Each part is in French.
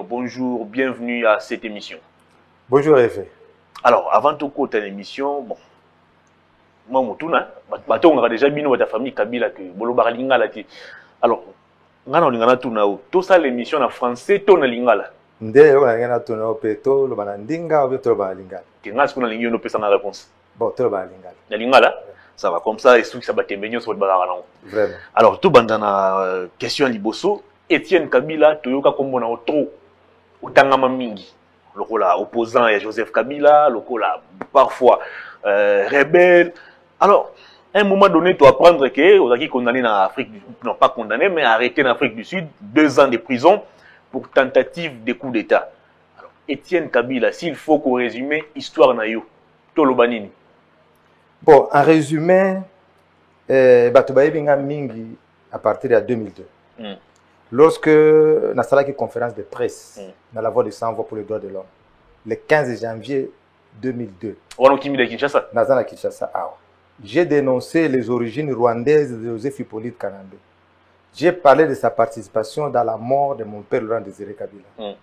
Bonjour, bienvenue à cette émission. Bonjour Effet. Alors, avant tout côté l'émission, bon, moi motuna, bato on a déjà bino ta famille Kabila que bolo lingala ti. Alors, ngana lingala tuna o. Tout ça l'émission en français to na lingala. Nde yo ngana tuna o peto lo banandinga o to ba lingala. Que ngas kuna lingio no pesa na réponse. Bon, to ba lingala. Na lingala, ça va comme ça et sous ça ba tembenyo so ba non. Vraiment. Alors, tout bandana question liboso, Étienne Kabila toyoka kombo na o trop. Utangama mingi. Lokola opposant à Joseph Kabila, lokola parfois rebelle. Alors, à un moment donné, tu apprendre que on a qui condamné en Afrique, non pas condamné, mais arrêté en Afrique du Sud, 2 ans de prison pour tentative de coup d'État. Alors, Étienne Kabila, s'il faut qu'on résume histoire na yo, Tolobanini. Bon, en résumé, Batubaye Binga Mingi à partir de 2002. Lorsque Nassala qui conférence de presse dans la voix de 100 voix pour les droits de l'homme, le 15 janvier 2002, Kinshasa. Kinshasa, j'ai dénoncé les origines rwandaises de Joseph Hippolyte Kanambe. J'ai parlé de sa participation dans la mort de mon père Laurent Désiré Kabila.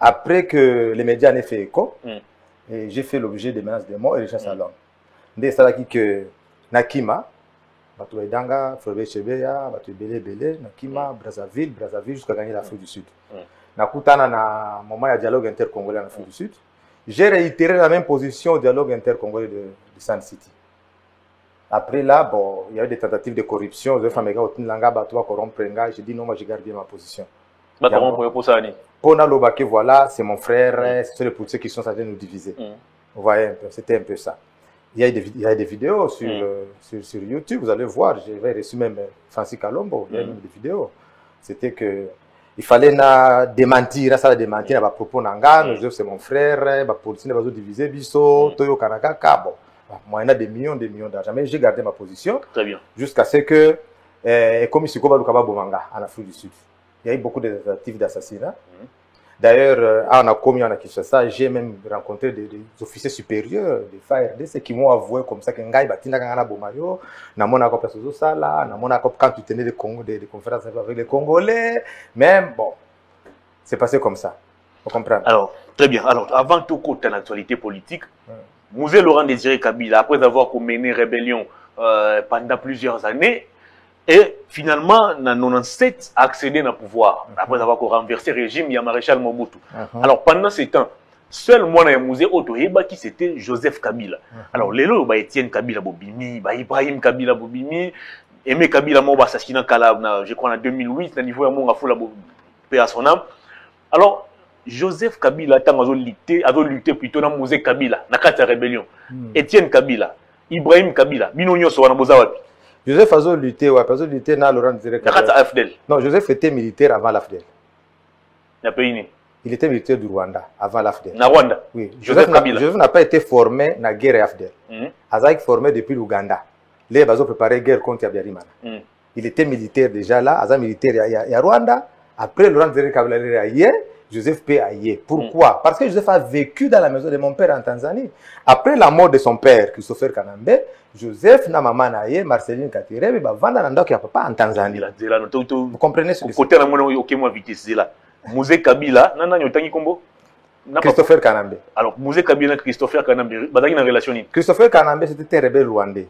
Après que les médias n'aient fait écho, j'ai fait l'objet de menaces de mort et de chasse à l'homme. Dès ça que Nakima, Batu Edanga, Florbe Chebeya, Batu Bele, Nakima, Brazzaville jusqu'à gagner l'Afrique du Sud. Nakutana na moment de dialogue intercongolais en Afrique du Sud. J'ai réitéré la même position au dialogue intercongolais de Sun City. Après là, bon, il y a eu des tentatives de corruption. J'ai dit non, moi j'ai gardé ma position. Voilà, c'est mon frère, c'est les policiers qui sont censés nous diviser. Vous voyez, c'était un peu ça. Il y a des vidéos sur YouTube, vous allez voir, j'avais reçu même Francis Kalombo, il y a même des vidéos. C'était que il fallait démentir, ça démentir à propos nanga, c'est mon frère, les policiers ne vont pas diviser, biso, toyo kanaka, bon. Moi, il y a des millions d'argent, mais j'ai gardé ma position. Très bien. Jusqu'à ce que, comme ici, en Afrique du Sud, il y a eu beaucoup de tentatives d'assassinat. D'ailleurs, on a commis en Kinshasa, j'ai même rencontré des officiers supérieurs des FARDC qui m'ont avoué comme ça que Ngai Batinda Kangana Bomayo, Namona Kopasozo Sala, Namona Kop quand tu tenais des conférences avec les Congolais, même bon, c'est passé comme ça. Vous comprenez? Alors, très bien. Alors, avant tout côté l'actualité politique, Mouzé Laurent Désiré Kabila, après avoir mené rébellion pendant plusieurs années, et finalement, en 97, a accédé au pouvoir, après avoir renversé le régime, il y a Maréchal Mobutu. Alors, pendant ce temps, seul moi, Mouzé Otoheba, qui c'était Joseph Kabila. Alors, les lots, Étienne Kabila Bobimi, Ibrahim Kabila Bobimi, Aimé Kabila Moba assassinat Kala, je crois en 2008, au niveau de mon Afoula paix à son âme. Alors, Joseph Kabila a lutté plutôt dans Mouzé Kabila, dans la rébellion. Étienne Kabila, Ibrahim Kabila, Binonyo Sowana Bozawapi. Joseph a lutté dans Laurent Désiré Kabila. Non, Joseph était militaire avant l'AFDEL. Il était militaire du Rwanda avant l'AFDEL. Na Rwanda? Oui. Joseph n'a pas été formé dans la guerre AFDEL. Il a été formé depuis l'Ouganda. Il a préparé la guerre contre Habyarimana. Il était militaire déjà là, il a militaire à Rwanda. Après Laurent Désiré Kabila est hier. Joseph P. Aye. Pourquoi? Parce que Joseph a vécu dans la maison de mon père en Tanzanie. Après la mort de son père, Christopher Kanambe, Joseph, na maman Aye, Marceline Katirebe, vanda na ndoki ya papa en Tanzanie. Vous comprenez ce que c'est? Côté na mona ok moi vitesse là. Mouzé Kabila, nana nyotangi kombo? Christopher Kanambe. Alors Mouzé Kabila Christopher Kanambe, badaki na relation ni. Christopher Kanambe c'était un rebelle rwandais.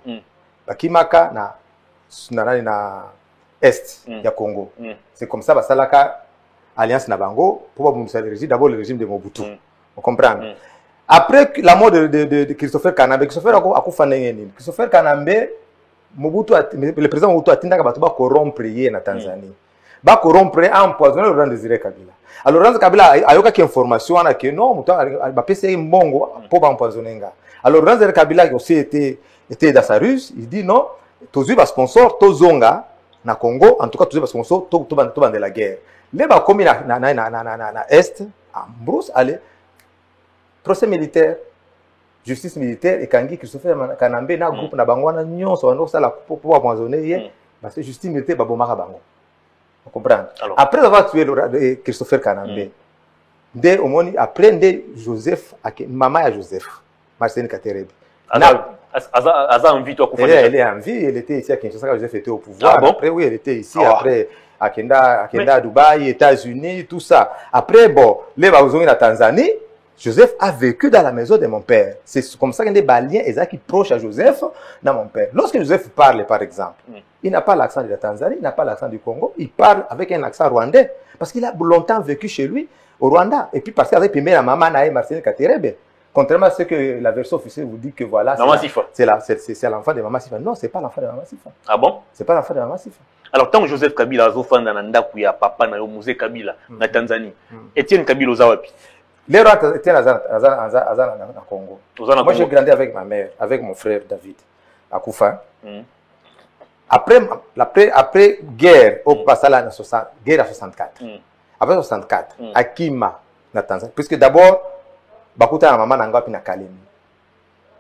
Bakimaka na est ya Congo. C'est comme ça basalaka alliance Nabango pour d'abord le régime de Mobutu. Vous comprenez? Après la mort de Christopher Kanambe, Christopher Kanambe, le président Mobutu a tinda kabatu ba corrompre na Tanzanie. Ba corrompre empoisonner Laurent Désiré Kabila. Alors Laurent Kabila a yoka ki information na que non, mutu ba pese mbongo pour ba empoisonner nga. Alors Laurent Désiré Kabila aussi était dans sa ruse, il dit non, tozu ba sponsor tozonga na Congo, en tout cas tozu ba sponsor to de la guerre. Les ba komi na est, à Brousse, allez, procès militaire, justice militaire, et Kangi Christopher Kanambe, na groupe na bango na nyon, so no sala pour empoisonner, parce que justice militaire ba bomaka bango. Vous comprenez? Après avoir tué Christopher Kanambe, dès au moins après Joseph, maman à Joseph, Marceline Katerebe. Aza envie toi. Elle est en vie, elle était ici à Kinshasa quand Joseph était au pouvoir. Ah bon? Après oui, elle était ici après. Akenda à Dubaï, États-Unis, tout ça. Après, bon, les Baouzongi en Tanzanie, Joseph a vécu dans la maison de mon père. C'est comme ça qu'il y a des baliens qui proches à Joseph dans mon père. Lorsque Joseph parle, par exemple, il n'a pas l'accent de la Tanzanie, il n'a pas l'accent du Congo, il parle avec un accent rwandais. Parce qu'il a longtemps vécu chez lui, au Rwanda. Et puis parce qu'il avait payé la maman Naï Marcel Katerebe. Contrairement à ce que la version officielle vous dit que voilà, c'est l'enfant de Maman Sifa. Non, c'est pas l'enfant de Maman Sifa. Ah bon? C'est pas l'enfant de Maman Sifa. Alors, tant que Joseph Kabila a fait un papa na musée Kabila, na Tanzanie, Etienne Kabila aux Awapi. Les rois étaient dans Congo. Moi, j'ai grandi avec ma mère, avec mon frère David, à Koufa. Après guerre, au passage guerre à 64. Après 64, à Kima, na Tanzanie. Puisque d'abord, Bakuta na maman Nangapi na Kalemi.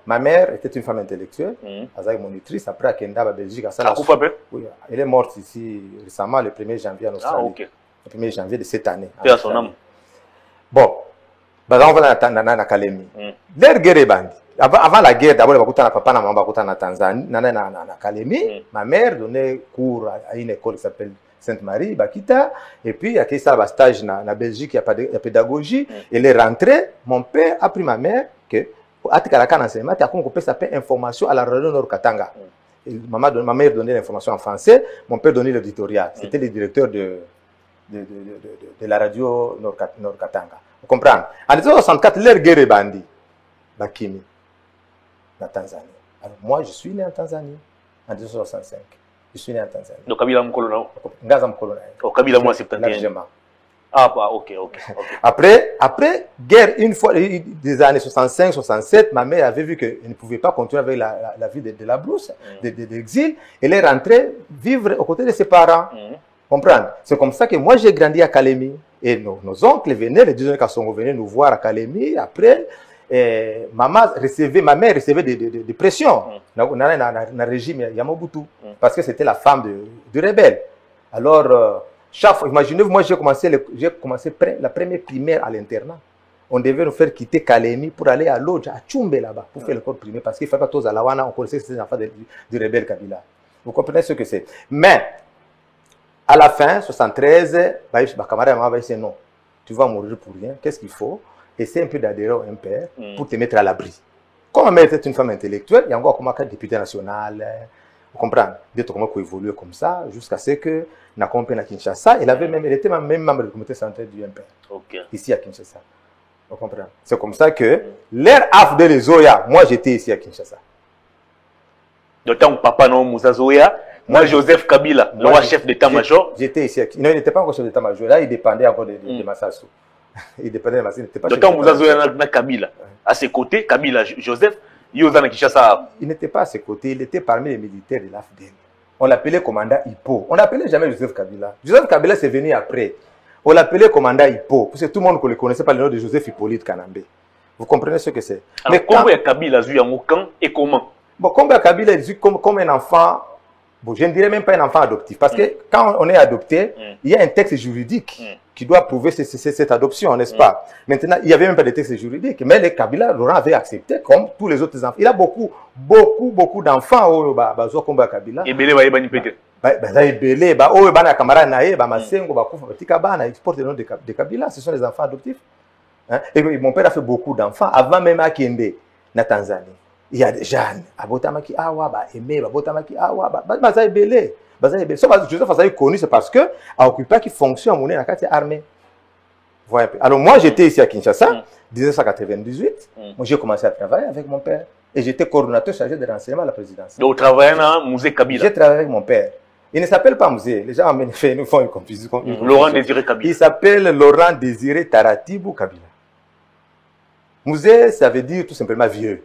Ma mère était une femme intellectuelle, elle était monitrice. Après, elle a été Belgique. Oui, elle est morte ici récemment, le 1er janvier en Australie. Le 1er janvier de cette année. Bon, on va dans Kalemi. Leur guerre est bandie. Avant la guerre, d'abord, Bakuta na papa na maman Bakuta na Tanzanie, na Kalemi. Ma mère donnait cours à une école qui s'appelle Sainte-Marie, Bakita. Et puis, il y a eu un stage en Belgique, il y a pédagogie. Elle est rentrée. Mon père a pris ma mère que enseignement, information à la radio Nord-Katanga. Ma mère donnait l'information en français, mon père donnait l'éditorial. C'était le directeur de la radio Nord-Katanga. Vous comprenez? En 1964, leur guerre est bandit. Bakimi, en Tanzanie. Alors moi, je suis né en Tanzanie en 1965. Je suis né en Tanzanie. Donc, Kabila Mkolona. Ngaza Mkolona. Oh, Kabila moi, c'est largement. Ah, bah, ok. Après, guerre, une fois, des années 65, 67, ma mère avait vu qu'elle ne pouvait pas continuer avec la vie de la brousse, de l'exil. Elle est rentrée vivre aux côtés de ses parents. Comprendre? C'est comme ça que moi, j'ai grandi à Kalemi. Et nos oncles venaient, les deux oncles sont venus nous voir à Kalemi. Après, ma mère recevait des pressions dans le régime Yamobutu. Parce que c'était la femme du rebelle. Alors, chaque fois, imaginez-vous, moi j'ai commencé la première primaire à l'internat. On devait nous faire quitter Kalemi pour aller à Lodja, à Tchumbe là-bas, pour faire l'école primaire, parce qu'il ne fallait pas tous à Lawana, on connaissait que c'était des enfants du rebelle Kabila. Vous comprenez ce que c'est? Mais, à la fin, 73, ma camarade m'a dit non, tu vas mourir pour rien, qu'est-ce qu'il faut? Essaye un peu d'adhérer au MPR pour te mettre à l'abri. Comme ma mère était une femme intellectuelle, il y a encore comme un député national. Vous comprenez? D'autres comment évoluer comme ça, jusqu'à ce que na compris à Kinshasa. Elle était même membre du comité central du MPR. Ici à Kinshasa. Vous comprenez? C'est comme ça que l'air af de les Zoya, moi j'étais ici à Kinshasa. D'autant que papa non Moussa Zoya, moi Joseph Kabila, le roi chef d'état-major. J'étais ici. Non, il n'était pas encore chef d'état-major. Là, il dépendait encore de Massassou. Il dépendait de Massassou. D'autant que Moussa Zoya n'a Kabila. À ses côtés, Kabila, Joseph, il n'était pas à ses côtés, il était parmi les militaires de l'AFDEL. On l'appelait commandant Hippo. On n'appelait jamais Joseph Kabila. Joseph Kabila, c'est venu après. On l'appelait commandant Hippo. Parce que tout le monde ne connaissait pas le nom de Joseph Hippolyte Kanambe. Vous comprenez ce que c'est? Mais comment Kabila a vu en camp et comment? Bon, comment Kabila est vu comme un enfant, bon, je ne dirais même pas un enfant adoptif. Parce que quand on est adopté, il y a un texte juridique qui doit prouver cette adoption, n'est-ce pas? Maintenant, il n'y avait même pas de texte juridique, mais le Kabila, Laurent avait accepté comme tous les autres enfants. Il a beaucoup d'enfants au Kabila. Et Belé va y bani pété. Belé, au bana camarade naé, Masengo, Bakoufa, Tikabana, ils portent le nom de Kabila, ce sont les enfants adoptifs. Et mon père a fait beaucoup d'enfants avant même à Kende, na Tanzanie. Il y a des Jeanne, Abotamaki Awa, Aimé, Abotamaki Awa, Bazaï Belé. Joseph Azaï connu, c'est parce que a occupé qui fonctionne dans la carte armée. Voilà. Alors moi j'étais ici à Kinshasa, 1998. Moi j'ai commencé à travailler avec mon père et j'étais coordonnateur chargé de renseignement à la présidence. Donc vous travaillez dans le musée Kabila. J'ai travaillé avec mon père. Il ne s'appelle pas musée. Les gens nous font une confusion. Laurent Désiré Kabila. Il s'appelle Laurent Désiré Taratibou Kabila. Musée, ça veut dire tout simplement vieux.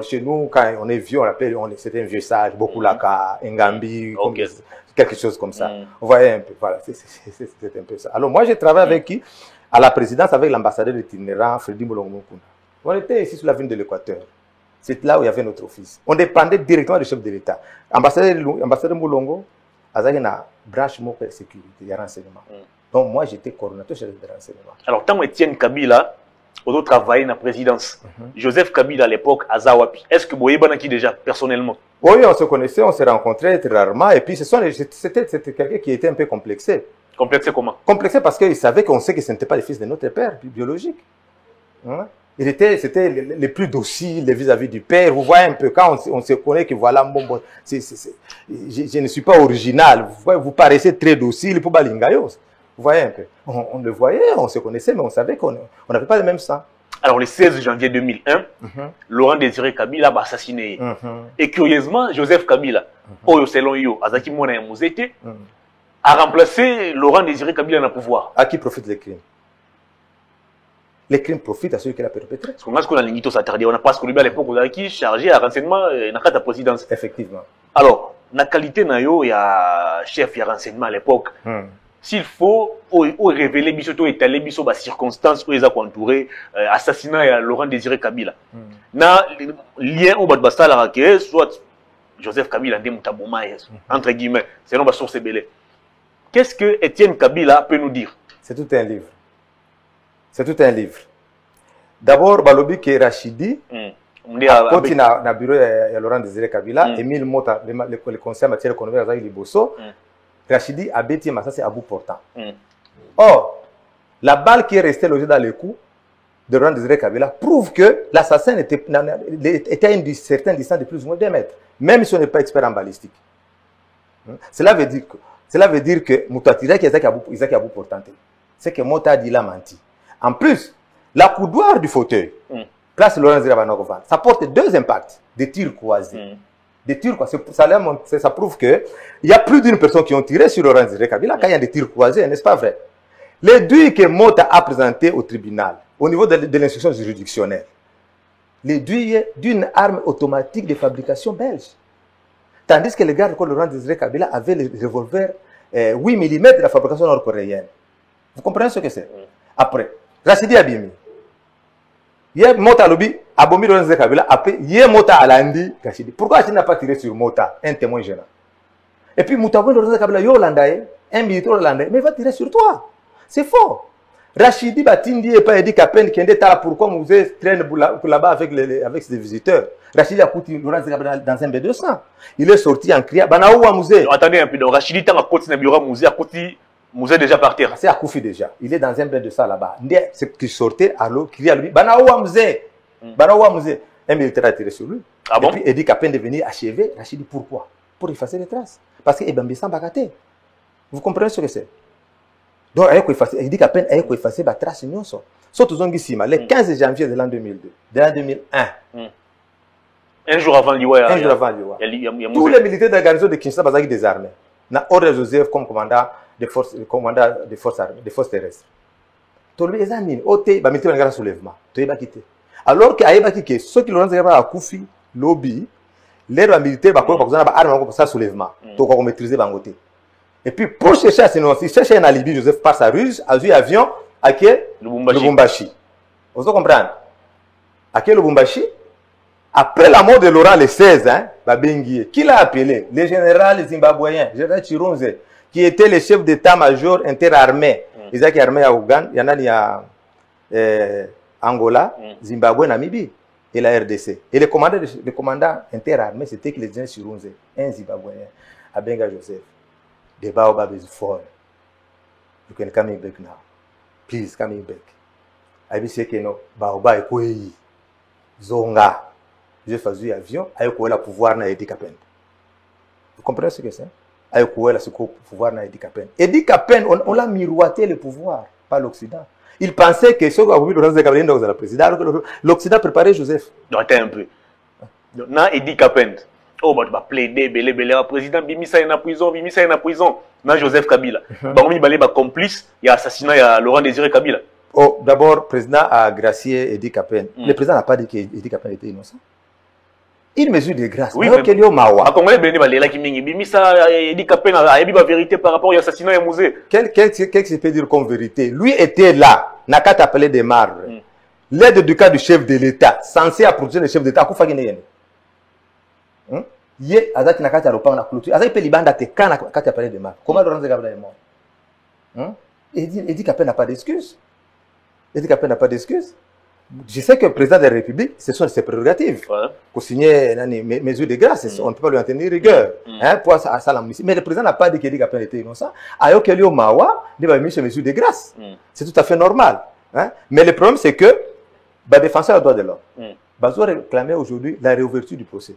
Chez nous, quand on est vieux, on l'appelle, c'était un vieux sage, beaucoup laka, Ngambi, quelque chose comme ça. Vous voyez un peu, voilà, c'est un peu ça. Alors moi, j'ai travaillé avec qui? À la présidence, avec l'ambassadeur itinérant, Freddy Moulongo. On était ici sur la ville de l'Équateur. C'est là où il y avait notre office. On dépendait directement du chef de l'État. Ambassadeur Moulongo, il y a une branche de sécurité, il y a renseignement. Donc moi, j'étais coordonnateur chef de renseignement. Alors, tant Étienne Kabila, on travaillé dans la présidence. Joseph Kabila à l'époque, à Zawapi. Est-ce que vous avez déjà personnellement? Oui, on se connaissait, on s'est rencontrés très rarement. Et puis, c'était quelqu'un qui était un peu complexé. Complexé comment? Complexé parce qu'il savait qu'on sait que ce n'était pas le fils de notre père biologique. Hein? C'était les plus dociles vis-à-vis du père. Vous voyez un peu, quand on se connaît que voilà, je ne suis pas original. Vous paraissez très docile pour Balingayos. Vous voyez un peu. On le voyait, on se connaissait, mais on savait qu'on n'avait pas le même sang. Alors, le 16 janvier 2001, Laurent Désiré Kabila a assassiné. Et curieusement, Joseph Kabila, selon yo, Azaki Mona Mouzete, a remplacé Laurent Désiré Kabila dans le pouvoir. À qui profitent les crimes? Les crimes profitent à celui qui l'a perpétré. Parce qu'on a ce qu'on a l'ingito s'attarder. On a pas ce qu'on à l'époque, on a qui chargé à renseignement dans la présidence. Effectivement. Alors, la qualité na yo, il y a chef, il y a renseignement à l'époque. S'il faut, révéler biso, étaler biso, circonstances où ils ont entouré, assassinat à Laurent Désiré Kabila. Na lien au bas de la soit Joseph Kabila, entre guillemets, c'est non, source belé. Qu'est-ce que Étienne Kabila peut nous dire? C'est tout un livre. C'est tout un livre. D'abord, Balobi qui est Rachidi, quand il a bureau de Laurent Désiré Kabila, Emile Mota, le conseil en matière économique, Azaï Liboso, Rachidi a bêti, mais ça c'est à bout portant. Or, la balle qui est restée logée dans le cou de Laurent Désiré Kabila prouve que l'assassin était à une certaine distance de plus ou moins 2 mètres, même si on n'est pas expert en balistique. Cela veut dire que Moutouatira qui est à bout portant, c'est que Mota a dit la menti. En plus, la coudoir du fauteuil, place Laurent Désiré Kabila, ça porte 2 impacts de tirs croisés. Des tirs croisés, ça prouve qu'il y a plus d'une personne qui ont tiré sur Laurent Désiré Kabila quand il y a des tirs croisés, n'est-ce pas vrai? Les douilles que Mota a présentées au tribunal, au niveau de l'instruction juridictionnelle, les douilles d'une arme automatique de fabrication belge. Tandis que le gars de Laurent Désiré Kabila avait le revolver 8 mm de la fabrication nord-coréenne. Vous comprenez ce que c'est? Après, Rachidi Abimi. Yé Mota Lobi, Abomi Laurent Désiré Kabila, après, Yé Mota Alandi, Rachidi. Pourquoi Rachidi n'a pas tiré sur Mota, un témoin gênant? Et puis, Moutaboui Laurent Désiré Kabila, yo Hollandais, un militaire hollandais, mais il va tirer sur toi. C'est faux. Rachidi Batindi et pas Edi Kapen qui est là pourquoi vous traîne là-bas avec ses visiteurs. Rachidi a coûté Laurent Désiré Kabila dans un B200. Il est sorti en criant, Banaoua Mouzé. Attendez un peu, donc Rachidi t'a côté na bureau Mouzé, à côté Mouzé déjà par terre. C'est à Koufi déjà. Il est dans un B200 là-bas. C'est qui sortait à l'eau, criait à lui, Banaoua Mouzé. Banaoua Mouzé. Un militaire a tiré sur lui. Ah bon? Et puis Edi Kapen de venir achever. Rachidi, pourquoi? Pour effacer les traces. Parce que Ebambi Bagaté. Vous comprenez ce que c'est? Donc, il dit qu'à peine il faut effacer la trace de nous. Surtout le 15 janvier de l'an 2002, de l'an 2001. Un jour avant l'Iwa. Un jour avant l'Iwa. Tous les militaires de la garnison de Kinshasa sont désarmés. Na ordre Joseph comme commandant des forces terrestres. Tout le monde est oté, ba militaire de soulèvement. Tout est quitté. Alors que Aïba qui ceux qui l'ont à Koufi, lobby, les militaires ba quoi ba arme pour ça soulèvement. Tout quoi maîtriser bangoté. Et puis, pour chercher à il cherchait un alibi, Joseph, par sa ruse, a vu avion à Lubumbashi. Vous comprenez? À Lubumbashi, après la mort de Laurent le 16, qui l'a appelé? Le général zimbabwéen, général Chirunze, qui était le chef d'état-major interarmé. Ils ont armé à Ouganda, il y en a Angola, Zimbabwe, Namibie et la RDC. Et le commandant interarmé, c'était que le général Chirunze, un zimbabwéen, à Benga Joseph. The baobab is falling. You can come back now. Please come back. I be say que no baobab est quoi? Zonga. Je faisais avion. Ayo quoi la pouvoir na Edi Kapen. Vous comprenez ce que c'est? Ayo quoi la pouvoir na Edi Kapen. Edi Kapen, on l'a miroité le pouvoir par l'Occident. Il pensait que ce qu'on a voulu dans le président, l'Occident préparait Joseph. Donc attends un peu. Na Edi Kapen. Oh, bah, tu vas plaider, le président Bimisa est en prison, na Joseph Kabila. Bah, on va complice, il y a assassinat, il y a Laurent Désiré Kabila. Oh, d'abord, le président a gracié Edi Kapen. Le président n'a pas dit qu'Edi Kapen était innocent. Une mesure de grâce. Oui, mais Bimisa, Edi Kapen a dit la vérité par rapport à l'assassinat de Mouzé. Qu'est-ce que peut dire comme vérité? Lui était là, n'a qu'à t'appeler des marbres. L'aide du cas du chef de l'État, censé approcher le chef d'État, à quoi Yé, azaki na kati ya lopango na clôture. Azaki pe libanda te kana kati ya palais de marque. Comment Laurent Désiré Kabila est mort? Edi Kapen n'a pas d'excuse. Edi Kapen n'a pas d'excuse. Je sais que le président de la République, ce sont ses prérogatives. Pour signer mes mesures de grâce, on ne peut pas lui en tenir rigueur. Pour ça, mais le président n'a pas dit qu'il était innocent. Alors qu'il y a Mawa, il va mis ses mesures de grâce. C'est tout à fait normal. Mais le problème, c'est que le défenseur des droits de l'homme doit réclamer aujourd'hui la réouverture du procès.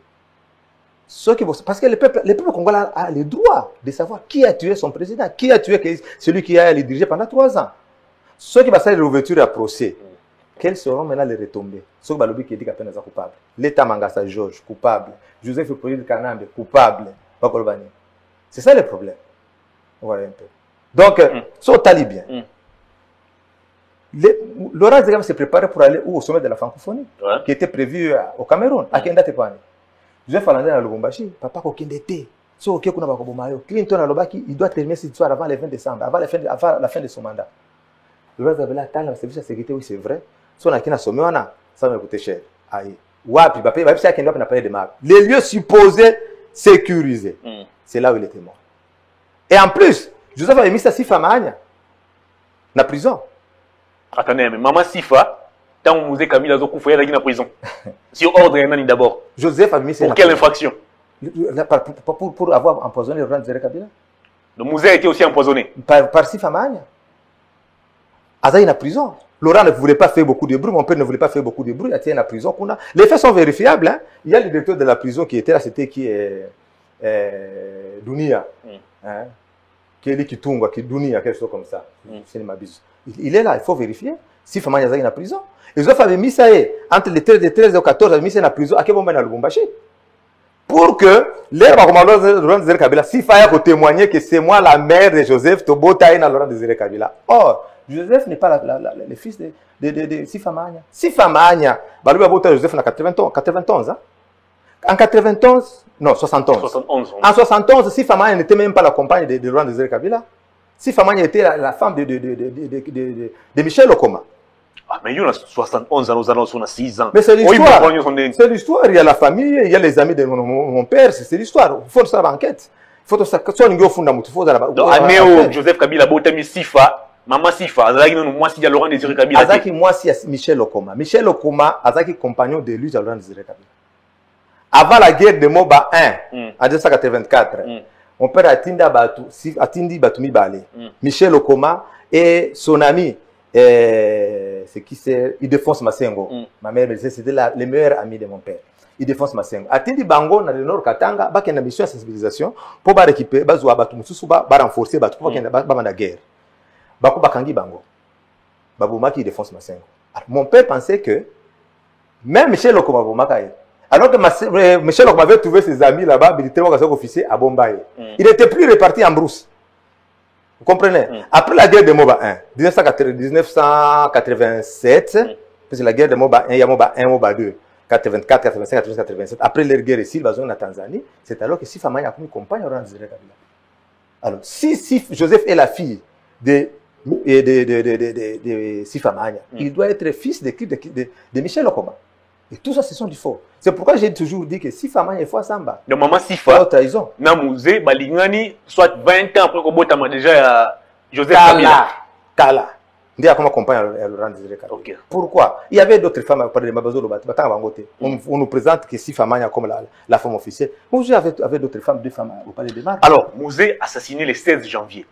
Parce que le peuple congolais a le droit de savoir qui a tué son président, qui a tué celui qui a le dirigé pendant 3 ans. Ceux qui vont faire réouverture du procès, quelles seront maintenant les retombées? Ceux qui vont dire qu'il est coupable. L'État Mangasa Georges, coupable. Joseph Hippolyte Kanambe, coupable. C'est ça le problème. Voilà un peu. Donc, sur Talibien, Laurent Zégam s'est préparé pour aller au sommet de la francophonie, qui était prévu au Cameroun, à Kenda Tepani. Joseph Alandé à Lubumbashi, papa Kokendete. So, Clinton à Lobaki, il doit terminer cette histoire avant le 20 décembre, avant la fin de son mandat. Laurent Zégam a le service de sécurité, oui, c'est vrai. Si on a un sommet, ça va coûter cher. Les lieux supposés sécurisés, c'est là où il était mort. Et en plus, Joseph avait mis sa Sifa Mahania, dans la prison. Attendez, mais Maman Sifa, tant que Mouzé Kamil a Zokoufoué, il est en prison. Sur ordre, d'abord. Joseph a mis sa. Pour quelle infraction? Pour avoir empoisonné Laurent Désiré Kabila. Le Mouzé a été aussi empoisonné. Par Sifa Mahania. Azaï est en prison. Laurent ne voulait pas faire beaucoup de bruit, mon père ne voulait pas faire beaucoup de bruit, il était en prison. Les faits sont vérifiables. Hein. Il y a le directeur de la prison qui était là, c'était qui est Dunia. Kelly Kitunga, Dunia, quelque chose comme ça. Il est là, il faut vérifier. Si Fama Yazaï est en prison. Ils ont mis ça entre les 13 et le 14, ils ont mis ça en prison à Kébomba dans le Lubumbashi. Pour que l'air Laurent Désiré Kabila, si Faya peut témoigner que c'est moi la mère de Joseph Tobota et Laurent Désiré Kabila. Or, Joseph n'est pas le fils de Sifa Mahania. Sifa Mahania, Joseph en 91. Hein? En 91, non, 71. 71 en 71, Sifa Mahania n'était même pas la compagne de Laurent Désiré Kabila. Sifa Mahania était la femme de Michel Okoma. Ah, mais il y a 71 ans, nous allons sur 6 ans. Mais c'est l'histoire. C'est l'histoire. Il y a la famille, il y a les amis de mon père, c'est l'histoire. Il faut faire l'enquête. Il faut que ça soit un fondamental. Donc, Joseph Kabila, Botami Sifa. Maman Sifa, Azaki non moi si Laurent Désiré Kabila. Azaki moi si Michel Okoma. Michel Okoma, Azaki compagnon de lui Laurent Désiré Kabila. Avant la guerre de Moba 1 en 1984, mon père Atindi Batumi Bale. Michel Okoma et son ami c'est qui c'est Ildefonse Masengo. Ma mère me disait c'était les meilleurs amis de mon père. Ildefonse Masengo. Atindi Bango dans le nord Katanga, ba une mission de sensibilisation pour ba récupérer ba zo batu mususu ba renforcer batu pour ba la guerre. Bako Bakangi Bango. Babouma qui défonce Masengo. Mon père pensait que même Michel Okoma Boumaka, alors que Michel Okoma avait trouvé ses amis là-bas, militaires officiers à Bombaye. Il n'était plus réparti en brousse. Vous comprenez? Après la guerre de Moba 1, 1987, parce que la guerre de Moba 1, il y a Moba 1, Moba 2, 84, 85, 86, 87. Après leur guerre ici, ils en Tanzanie. C'est alors que Sifa Mahania a comme compagne Laurent Désiré Kabila. Alors, si Joseph est la fille de Sifa Mahania, il doit être fils de Michel Okoma. Et tout ça, ce sont du faux. C'est pourquoi j'ai toujours dit que Sifa Mahania est fois Samba. De maman Sifa, Namouzé, Balingani, soit 20 ans après que Botama déjà Joseph Kabila. Kala. Ndiya comment compagne Laurent Désiré Kabila. Pourquoi? Il y avait d'autres femmes à parler de Mabazo Lobat. On nous présente que Sifa Mahania comme la femme officielle. Mouzé avait d'autres femmes, 2 femmes au palais de Mar. Alors, Mouzé assassiné le 16 janvier.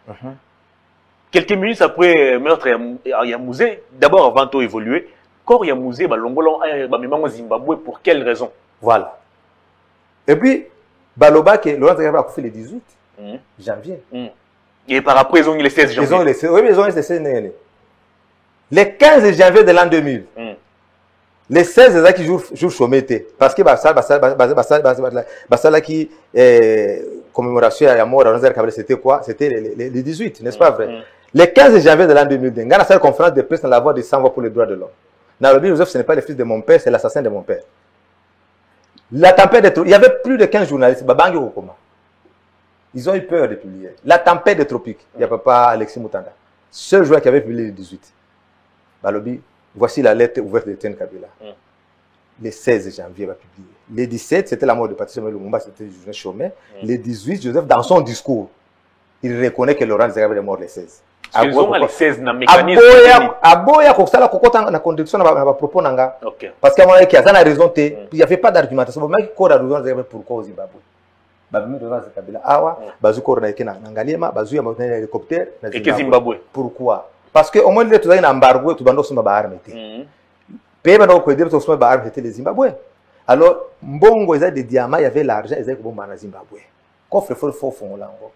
Quelques minutes après meurtre, il y a Mouzé, d'abord avant tout évoluer, quand il y a Mouzé, Balongolo, Zimbabwe, pour quelle raison? Voilà. Et puis, Baloba, que Laurent Désiré a fait le 18 janvier. Et par après, ils ont eu le 16 janvier. Oui, ils ont eu le 16 janvier. Le 15 janvier de l'an 2000, les 16 c'est qui jour chômé, parce que Basala qui commémoration à la mort de Kabila, c'était quoi? C'était le 18, n'est-ce pas vrai? Le 15 janvier de l'an 2002, il y a une conférence de presse dans la voix de 100 voix pour les droits de l'homme. Nalobi Joseph, ce n'est pas le fils de mon père, c'est l'assassin de mon père. La tempête de tropiques, il y avait plus de 15 journalistes, Babangi Okoma. Ils ont eu peur de publier. La tempête des tropiques, il n'y a pas Alexis Moutanda. Seul joueur qui avait publié le 18. Balobi, voici la lettre ouverte de Etienne Kabila. Le 16 janvier, il va publier. Le 17, c'était la mort de Patrice Lumumba, c'était une journée chômée. Le 18, Joseph, dans son discours, il reconnaît que Laurent Désiré Kabila est mort le 16. Ils ont les 16 na mécanisme. Aboya kokosala kokota na condition na propos nanga. Parce qu'à mon avis il y a raison il n'y avait pas d'argumentation. Mais qui a raison pourquoi au Zimbabwe. Babimi dans ce Kabila awa bazu ko na ekena ngaliema bazu ya motene hélicoptère na Zimbabwe. Pourquoi? Parce que au moins les tuzali na embargo tubando soma ba arme te. Pays bando ko dire soma ba arme c'était les Zimbabwe. Alors mbongo eza des diamants, il y avait l'argent, ils étaient bomba na Zimbabwe. Coffre fort fongolango.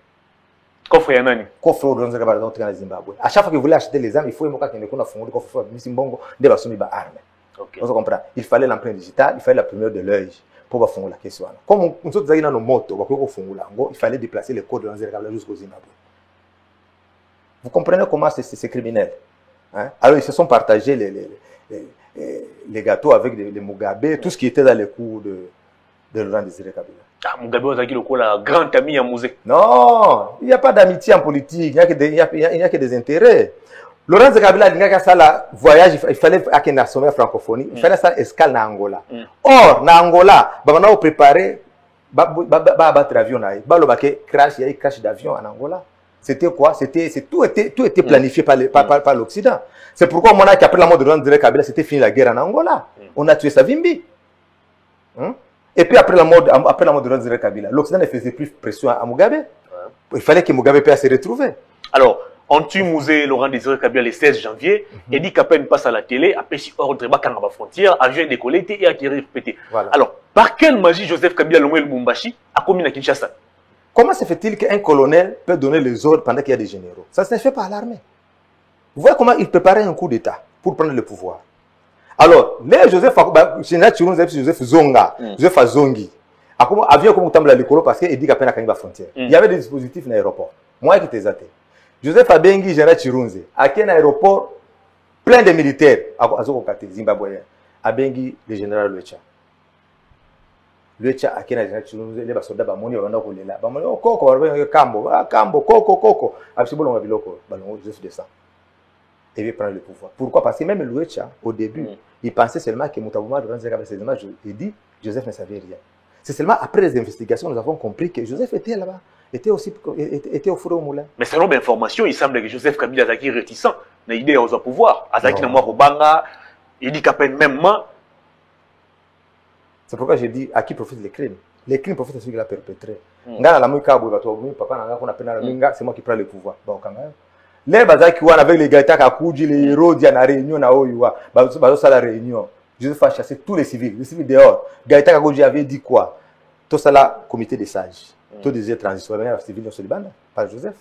Coffre ya nani? Coffre dans le Kabila dans Zimbabwe. À chaque fois qu'ils voulaient acheter les armes, il faut moka kende kuna fongola coffre fort mbongo de basumi ba arme. On se comprend. Il fallait l'empreinte digitale, il fallait la première de l'œil. Pour faire la question. Comme nous sommes dans nos motos, il fallait déplacer les codes de l'Anzerkabila jusqu'au Zimbabwe. Vous comprenez comment c'est criminel. Hein? Alors ils se sont partagés les gâteaux avec les Mugabe, tout ce qui était dans les cours de Laurent Désiré Kabila. Ah, Mugabe est la grande amie à Mouzé. Non, il n'y a pas d'amitié en politique, il n'y a que des intérêts. Laurent Kabila a dit que voyage, il fallait qu'il y ait une francophonie, il fallait faire escale en Angola. Or, en Angola, on a préparé battre l'avion, il y a eu crash d'avion en Angola. C'était quoi? Tout était planifié par l'Occident. C'est pourquoi on a dit qu'après la mort de Laurent Kabila, c'était fini la guerre en Angola. On a tué Savimbi. Et puis après la mort de Laurent Kabila, l'Occident ne faisait plus pression à Mugabe. Il fallait que Mugabe puisse se retrouver. Alors, on tue Mouzé Laurent Désiré Kabila le 16 janvier, et dit qu'après passe à la télé, après si ordre à la frontière, avion décollé et atterri pété. Voilà. Alors, par quelle magie Joseph Kabila Lomé Lubumbashi a commis à Kinshasa? Comment se fait-il qu'un colonel peut donner les ordres pendant qu'il y a des généraux? Ça ne se fait pas à l'armée. Vous voyez comment il préparait un coup d'État pour prendre le pouvoir. Alors, les Joseph Zonga, Joseph Azongi, avion comme Tambla Likolo parce qu'il dit qu'à peine à la frontière. Il y avait des dispositifs dans l'aéroport. Moi qui t'ai zaté. Joseph Abengi, général Chirunze, à un aéroport plein de militaires, à Zokokate, Zimbabwe. Abengi, le général Luecha. Luecha, à un général Chirunze, les soldats, Bamoni, Bamoni, Bamoni, Koko, Kambo, Kambo, Koko, Absolument, Biloko, Ballon, Joseph descend. Et il prend le pouvoir. Pourquoi? Parce que même Luecha, au début, il pensait seulement que Moutabouma, il dit, Joseph ne savait rien. C'est seulement après les investigations que nous avons compris que Joseph était là-bas. Était au four au moulin. Mais selon l'information, il semble que Joseph Kabila est réticent. Il a l'idée au pouvoir. Azaki n'a pas il dit qu'à peine même. C'est pourquoi j'ai dit à qui profitent les crimes. Les crimes profitent à celui qui l'a perpétré. C'est moi qui prends le pouvoir. Les bazaki avec les gars qui les héros de la réunion na Oyua, la réunion. Joseph a chassé tous les civils dehors. Gaïta Kagoji avait dit quoi? Tout ça là, comité des sages. Tout des transitions, les civils sur les bandes, par Joseph.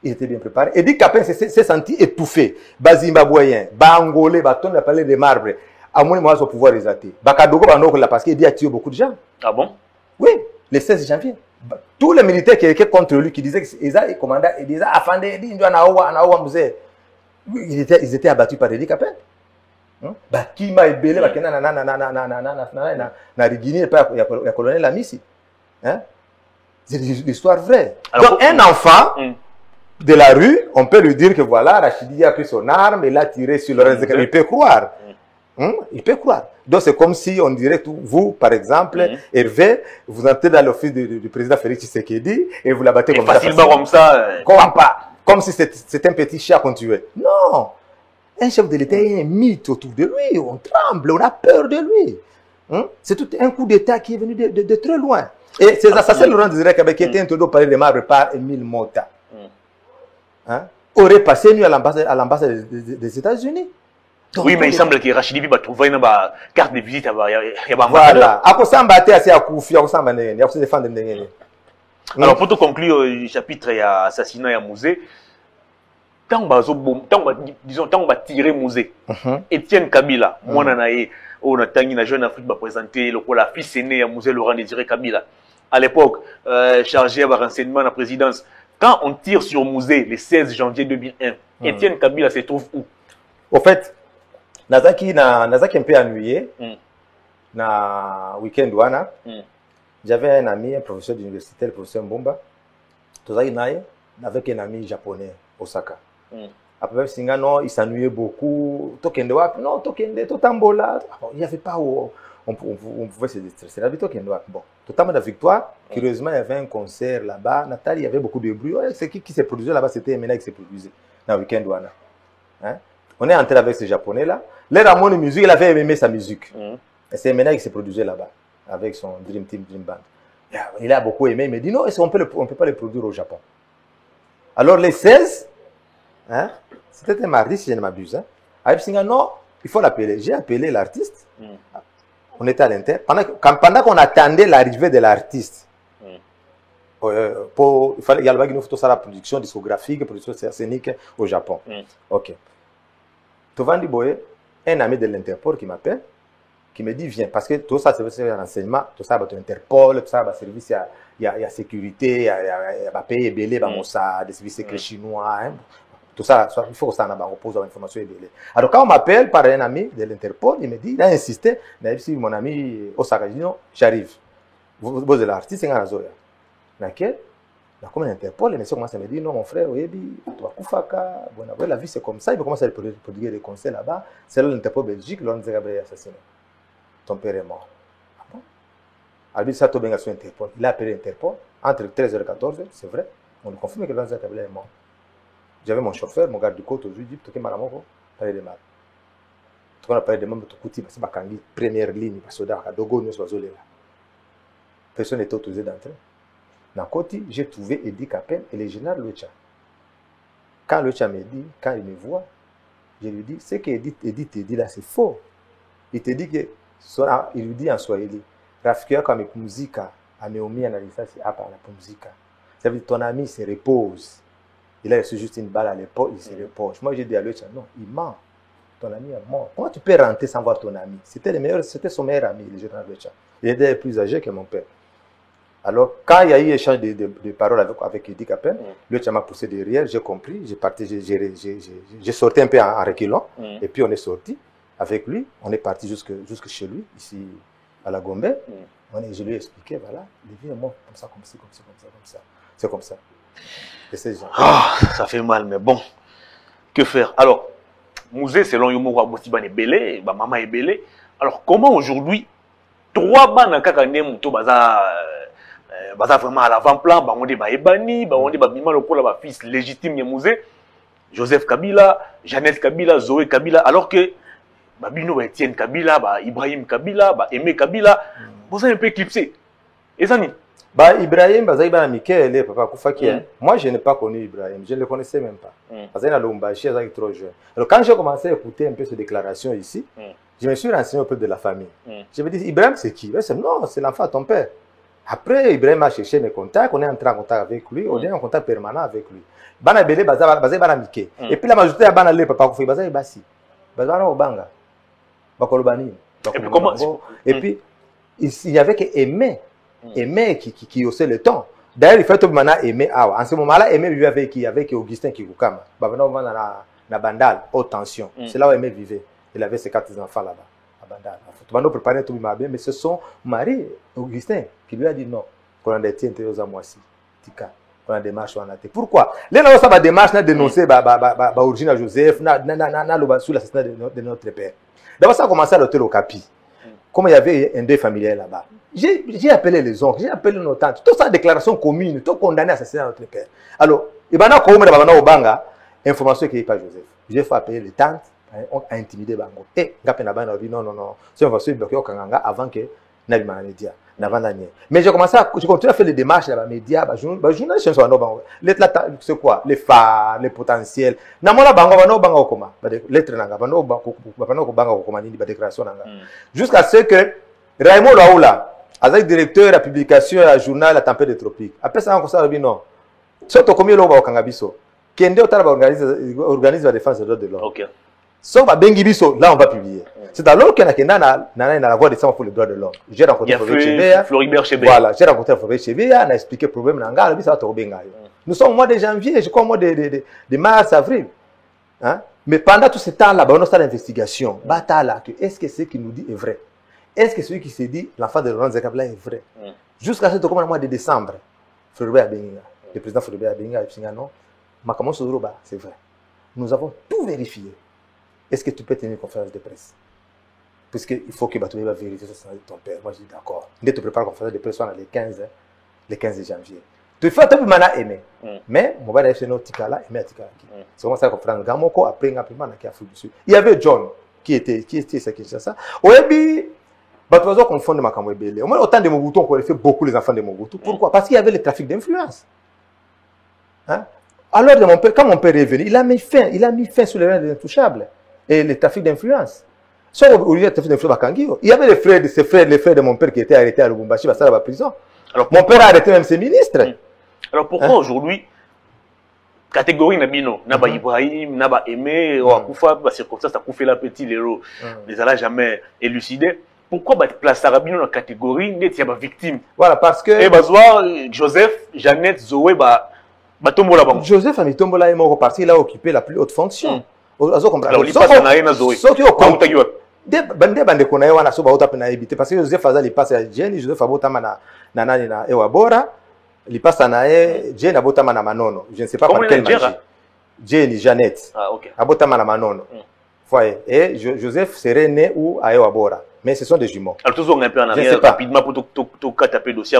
Il était bien préparé. Et dit qu'après s'est senti étouffé. Zimbabwéen, Angolais, on a parlé des marbres. À mon moment, son pouvoir résaté. Bakadogo, parce qu'il a tué beaucoup de gens. Ah bon? Oui, le 16 janvier. Tous les militaires qui étaient contre lui, qui disaient qu'ils commandaient, ils disaient, ils étaient abattus par Eddie Capel. Qui m'a ébélé, il y a colonel Amissi. C'est l'histoire vraie. Donc, un enfant de la rue, on peut lui dire que voilà, Rachidi a pris son arme, il a tiré sur le reste. Il peut croire. Il peut croire. Donc, c'est comme si on dirait, vous, par exemple, Hervé, vous entrez dans l'office du président Félix Tshisekedi et vous la battez comme ça. Facilement comme ça. Comme si c'était un petit chat qu'on tuait. Non. Un chef de l'État est un mythe autour de lui. On tremble, on a peur de lui. C'est tout un coup d'État qui est venu de très loin. Et ces assassins Laurent Désiré Kabila qui était introduit au palais des marbres par Émile Mota aurait passé nuit à l'ambassade des États-Unis. Oui, mais il semble que Rachidi va trouver une carte de visite. Voilà. Alors, pour te conclure le chapitre et assassinat à Mouzé, tant qu'on va tirer Mouzé, Étienne Kabila, moi, on a tangi la jeune Afrique va présenter la fils aîné à Mouzé Laurent Désiré Kabila. À l'époque, chargé à renseignement à la présidence. Quand on tire sur Mouzé le 16 janvier 2001, Étienne Kabila se trouve où? Au fait, Nazaki un peu ennuyé. Na week-end wana. J'avais un ami, un professeur d'université, le professeur Mbomba. Avec un ami japonais, Osaka. Après, il s'ennuyait beaucoup. Tokende wapi? Non, Tokende, Totambola. Il n'y avait pas où on pouvait se déstresser. La victoire, bon, totalement la victoire. Curieusement, il y avait un concert là-bas. Nathalie, il y avait beaucoup de bruit. C'est qui se produisait là-bas? C'était Emena qui se produisait. dans le week-end. Hein? On est entré avec ce Japonais là. Les Ramon de musique, il avait aimé sa musique. Et c'est maintenant qu'il se produisait là-bas, avec son Dream Team, Dream Band. Il a beaucoup aimé, il me dit non, on ne peut pas le produire au Japon. Alors les 16, hein, c'était un mardi si je ne m'abuse. Hein, Aïb Singa, non, il faut l'appeler. J'ai appelé l'artiste. On était à l'intérieur. Pendant qu'on attendait l'arrivée de l'artiste, il fallait y avoir une la production discographique, production scénique au Japon. Ok. Tovandi Boye, un ami de l'Interpol qui m'appelle, qui me dit viens, parce que tout ça c'est un renseignement, tout ça c'est Interpol, tout ça c'est service, il y a sécurité, il y a pays belé, des services secrets chinois, hein. Tout ça, il faut que ça repose dans l'information belé. Alors quand on m'appelle par un ami de l'Interpol, il me dit, il a insisté, il a dit mon ami Osaka, j'arrive. Vous êtes l'artiste, c'est un razoya. Laquelle? Comme l'Interpol, les messieurs commencent à me dire non, mon frère, la vie c'est comme ça, il commence à prodiguer des conseils là-bas. C'est là l'Interpol Belgique, l'on dit qu'il assassiné. Ton père est mort. Ah bon? Alors, ça a sur Interpol. Il a appelé Interpol entre 13h et 14h, c'est vrai. On lui confirme que l'on est mort. J'avais mon chauffeur, mon garde du côte, aujourd'hui, dit que Malamoko, parler de mal. Tout on a parlé de même de Kouti, parce que c'est première ligne, parce que Dogo, nous sommes là. Personne n'était autorisé d'entrer. Dans Koti, j'ai trouvé Eddie Kapen et le général Lucha. Quand Lucha me dit, quand il me voit, je lui dis, ce que Eddie te dit là, c'est faux. Il te dit que, il lui dit en Swahili, Rafikia comme musique, ameumia na risasi hapa la musique. Ça veut dire ton ami se repose. Il a reçu juste une balle à l'épaule, il se repose. Moi j'ai dit à Lucha, non, il ment. Ton ami est mort. Comment tu peux rentrer sans voir ton ami? C'était son meilleur ami, le général Lucha. Il était plus âgé que mon père. Alors, quand il y a eu échange de paroles avec Eddie Kapen, lui, tu m'a poussé derrière, j'ai compris, j'ai sorti un peu en reculant, et puis on est sorti avec lui, on est parti jusque chez lui, ici à la Gombe. Je lui ai expliqué, voilà, il vit mort comme ça, comme ça, comme ça, comme ça, comme ça. C'est comme ça. Et c'est genre. Ça fait mal, mais bon, que faire? Alors, Mouzé, selon Yomo Wabotiban est belé, maman est belé. Alors, comment aujourd'hui, 3 bancs dans Kakane Mouto Baza. Baza vraiment à l'avant-plan, on dit Ebani, on dit Bima Lokola, fils légitime Yamouze, Joseph Kabila, Jeannette Kabila, Zoé Kabila, alors que Babino Etienne Kabila, Ibrahim Kabila, Aimé Kabila, vous avez un peu éclipsé. Et ça, Ibrahim, Bazaïba Mikel, papa Koufaki. Moi, je n'ai pas connu Ibrahim, je ne le connaissais même pas. Bazaïna Lombachi, il est trop jeune. Alors, quand j'ai commencé à écouter un peu ces déclarations ici, je me suis renseigné auprès de la famille. Je me dis, Ibrahim, c'est qui? Non, c'est l'enfant de ton père. Après, Ibrahim a cherché mes contacts, on est entré en contact avec lui, on est en contact permanent avec lui. Bana Belé, Bazé Bana Mike. Et puis la majorité a Bana Le, papa Koufaki, Bazé Bassi. Bazé Obanga. Bakolobani. Et puis, il n'y avait qu'Aimé. Aimé qui haussait le temps. D'ailleurs, il fait tout le monde Aimé. En ce moment-là, Aimé vivait avec Augustin Kikoukama. Babana na Bandal, haute tension. C'est là où Aimé vivait. Il avait ses 4 enfants là-bas. Bandal. Tout préparer tout bien, mais c'est son mari, Augustin, qui lui a dit non. Qu'on a des tiens, aux amoisi. Tika. Qu'on a des marches en athée. Pourquoi? Les gens ont des marches, dénoncé Origina Joseph, sous l'assassinat de notre père. D'abord, ça a commencé à l'hôtel au Capi. Comme il y avait un deuil familial là-bas. J'ai appelé les oncles, j'ai appelé nos tantes. Toute sa déclaration commune, tout condamné à assassiner notre père. Alors, il y a Obanga, information qui n'est pas Joseph. J'ai fait appeler les tantes. On a intimidé Bango. Et Ngapenabana a dit non, c'est une façon de bloquer au Kanganga avant que Nabima média. Mais j'ai continué à faire les démarches dans les médias, journalistes, c'est quoi? Les phares, les potentiels. Namona Bango, Bano Bango Koma, lettre Nanga, Bano Bango Koma, ni déclaration Nanga. Jusqu'à ce que Raymond Laoula, avec directeur de la publication à journal La Tempête des Tropiques, après ça, on a dit non. Surtout comme il y a au Kangabiso, Kende Otara organise la défense des droits de l'homme. Sauf à Bengibiso, là on va publier. C'est alors qu'il y a la voix des femmes pour les droits de l'homme. J'ai rencontré Floribert Chébé. Voilà, j'ai rencontré Floribert Chébé, on a expliqué le problème. Nous sommes au mois de janvier, je crois au mois de mars, avril. Hein? Mais pendant tout ce temps-là, on a fait l'investigation. Est-ce que ce qu'il nous dit est vrai? Est-ce que celui qui se dit l'enfant de Laurent Zekabla est vrai? Jusqu'à ce mois de décembre, Floribert Benga, le président Floribert Benga, il dit non, Makamon Sodoroba, c'est vrai. Nous avons tout vérifié. Est-ce que tu peux tenir une conférence de presse? Puisqu'il faut que Batoué va vérifier ça de ton père. Moi, je dis d'accord. Dès que tu prépares la conférence de presse, on a les 15 janvier. Tu fais un peu mana aimer. Mais mon va chez nos tikala aimer tikala. C'est comme ça qu'on prend gamoko après rapidement qui a foutu dessus. Il y avait John qui était ça. Oebi bah tu vas confondre ma camoué belé. Au moins autant de Mobutu on connaissait beaucoup les enfants de Mobutu. Pourquoi? Parce qu'il y avait le trafic d'influence. Hein? Alors quand mon père est venu, il a mis fin sur les rangs des intouchables et le trafic d'influence. Sauf au lieu de trafic d'influence à Kangio, il y avait les frères de mon père qui étaient arrêtés à Lubumbashi, à la prison. Alors mon père a arrêté même ses ministres. Alors pourquoi aujourd'hui catégorie Nabino, Naba Ibrahim, Naba Aimé, Ouakoufa, bah circonstance à Koufé la petit l'héros, les a jamais élucidé. Pourquoi bah place Arabino dans la catégorie net y a ba victime? Voilà parce que et bah Joseph, Jeannette, Zoé bah tombola bango. Joseph a mis tombola et mort parce qu'il a occupé la plus haute fonction. Alors il passe na yena Zoé. Bande konaye wana so ba ota pena ebité parce que Joseph Azali passe à Jenny, Joseph abota na nani na Ewabora. Il passe à Naé, Jenny abotama na Manono. Je ne sais pas par quelle magie. Jenny, Jeannette. Ah, ok. Abotama na Manono. Voyez. Et Joseph serait né où à Ewabora. Mais ce sont des jumeaux. Alors, toujours un peu en arrière, rapidement, pour tout taper le dossier.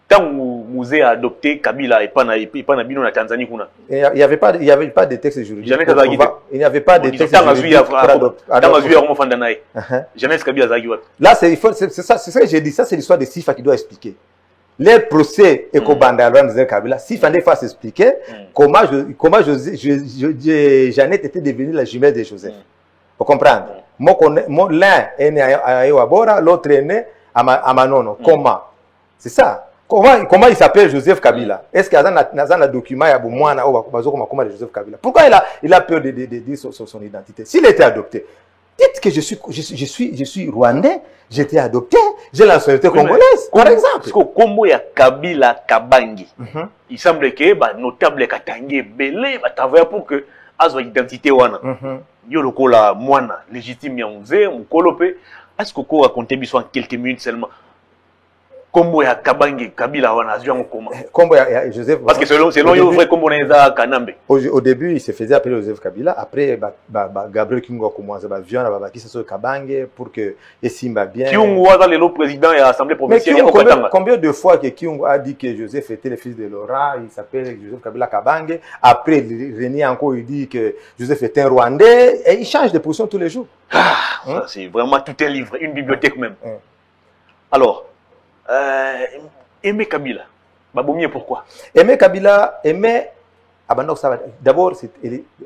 Quand Mouzé a adopté Kabila et pas Nabino na Tanzanie. Il n'y avait pas de texte juridique. Il n'y avait pas de texte juridique pour adopter. Jeannette Kabila Zagiwat. Là, c'est ça que j'ai dit. Ça, c'est l'histoire de Sifa qui doit expliquer. Les procès et Kobanda Kabila, si fallait faire s'expliquer comment Jeannette était devenue la jumelle de Joseph. Vous comprenez? L'un est né à Ewabora, l'autre est né à Manono. Comment? C'est ça. Comment il s'appelle Joseph Kabila? Est-ce qu'il y a un document de Joseph Kabila? Pourquoi il a peur de dire son identité? S'il était adopté, dites que je suis rwandais, j'étais adopté, j'ai la nationalité congolaise, par exemple. Parce que Kombo ya Kabila Kabangi, il semble que notable Katangi belé travailler pour que azo identité wana. Yo lokola mwana légitime ya mzee mukolope. Est-ce que vous racontez biso en quelques minutes seulement? Kombo ya Kabangi Kabila wana azwa comment? Kombo ya Joseph. Parce que selon yo vrai kombo na Kanambe. Au début, il se faisait appeler Joseph Kabila. Après, Gabriel Kingo a commencé à vivre à qui se Kabange pour que Essimba bien. Kyungu a le président et l'Assemblée provinciale. Combien de fois que Kyungu a dit que Joseph était le fils de Laurent, il s'appelle Joseph Kabila Kabange. Après, René encore il dit que Joseph était un Rwandais et il change de position tous les jours. C'est vraiment tout un livre, une bibliothèque même. Alors, Aimé Kabila, Babomie pourquoi? Aimé Kabila, d'abord,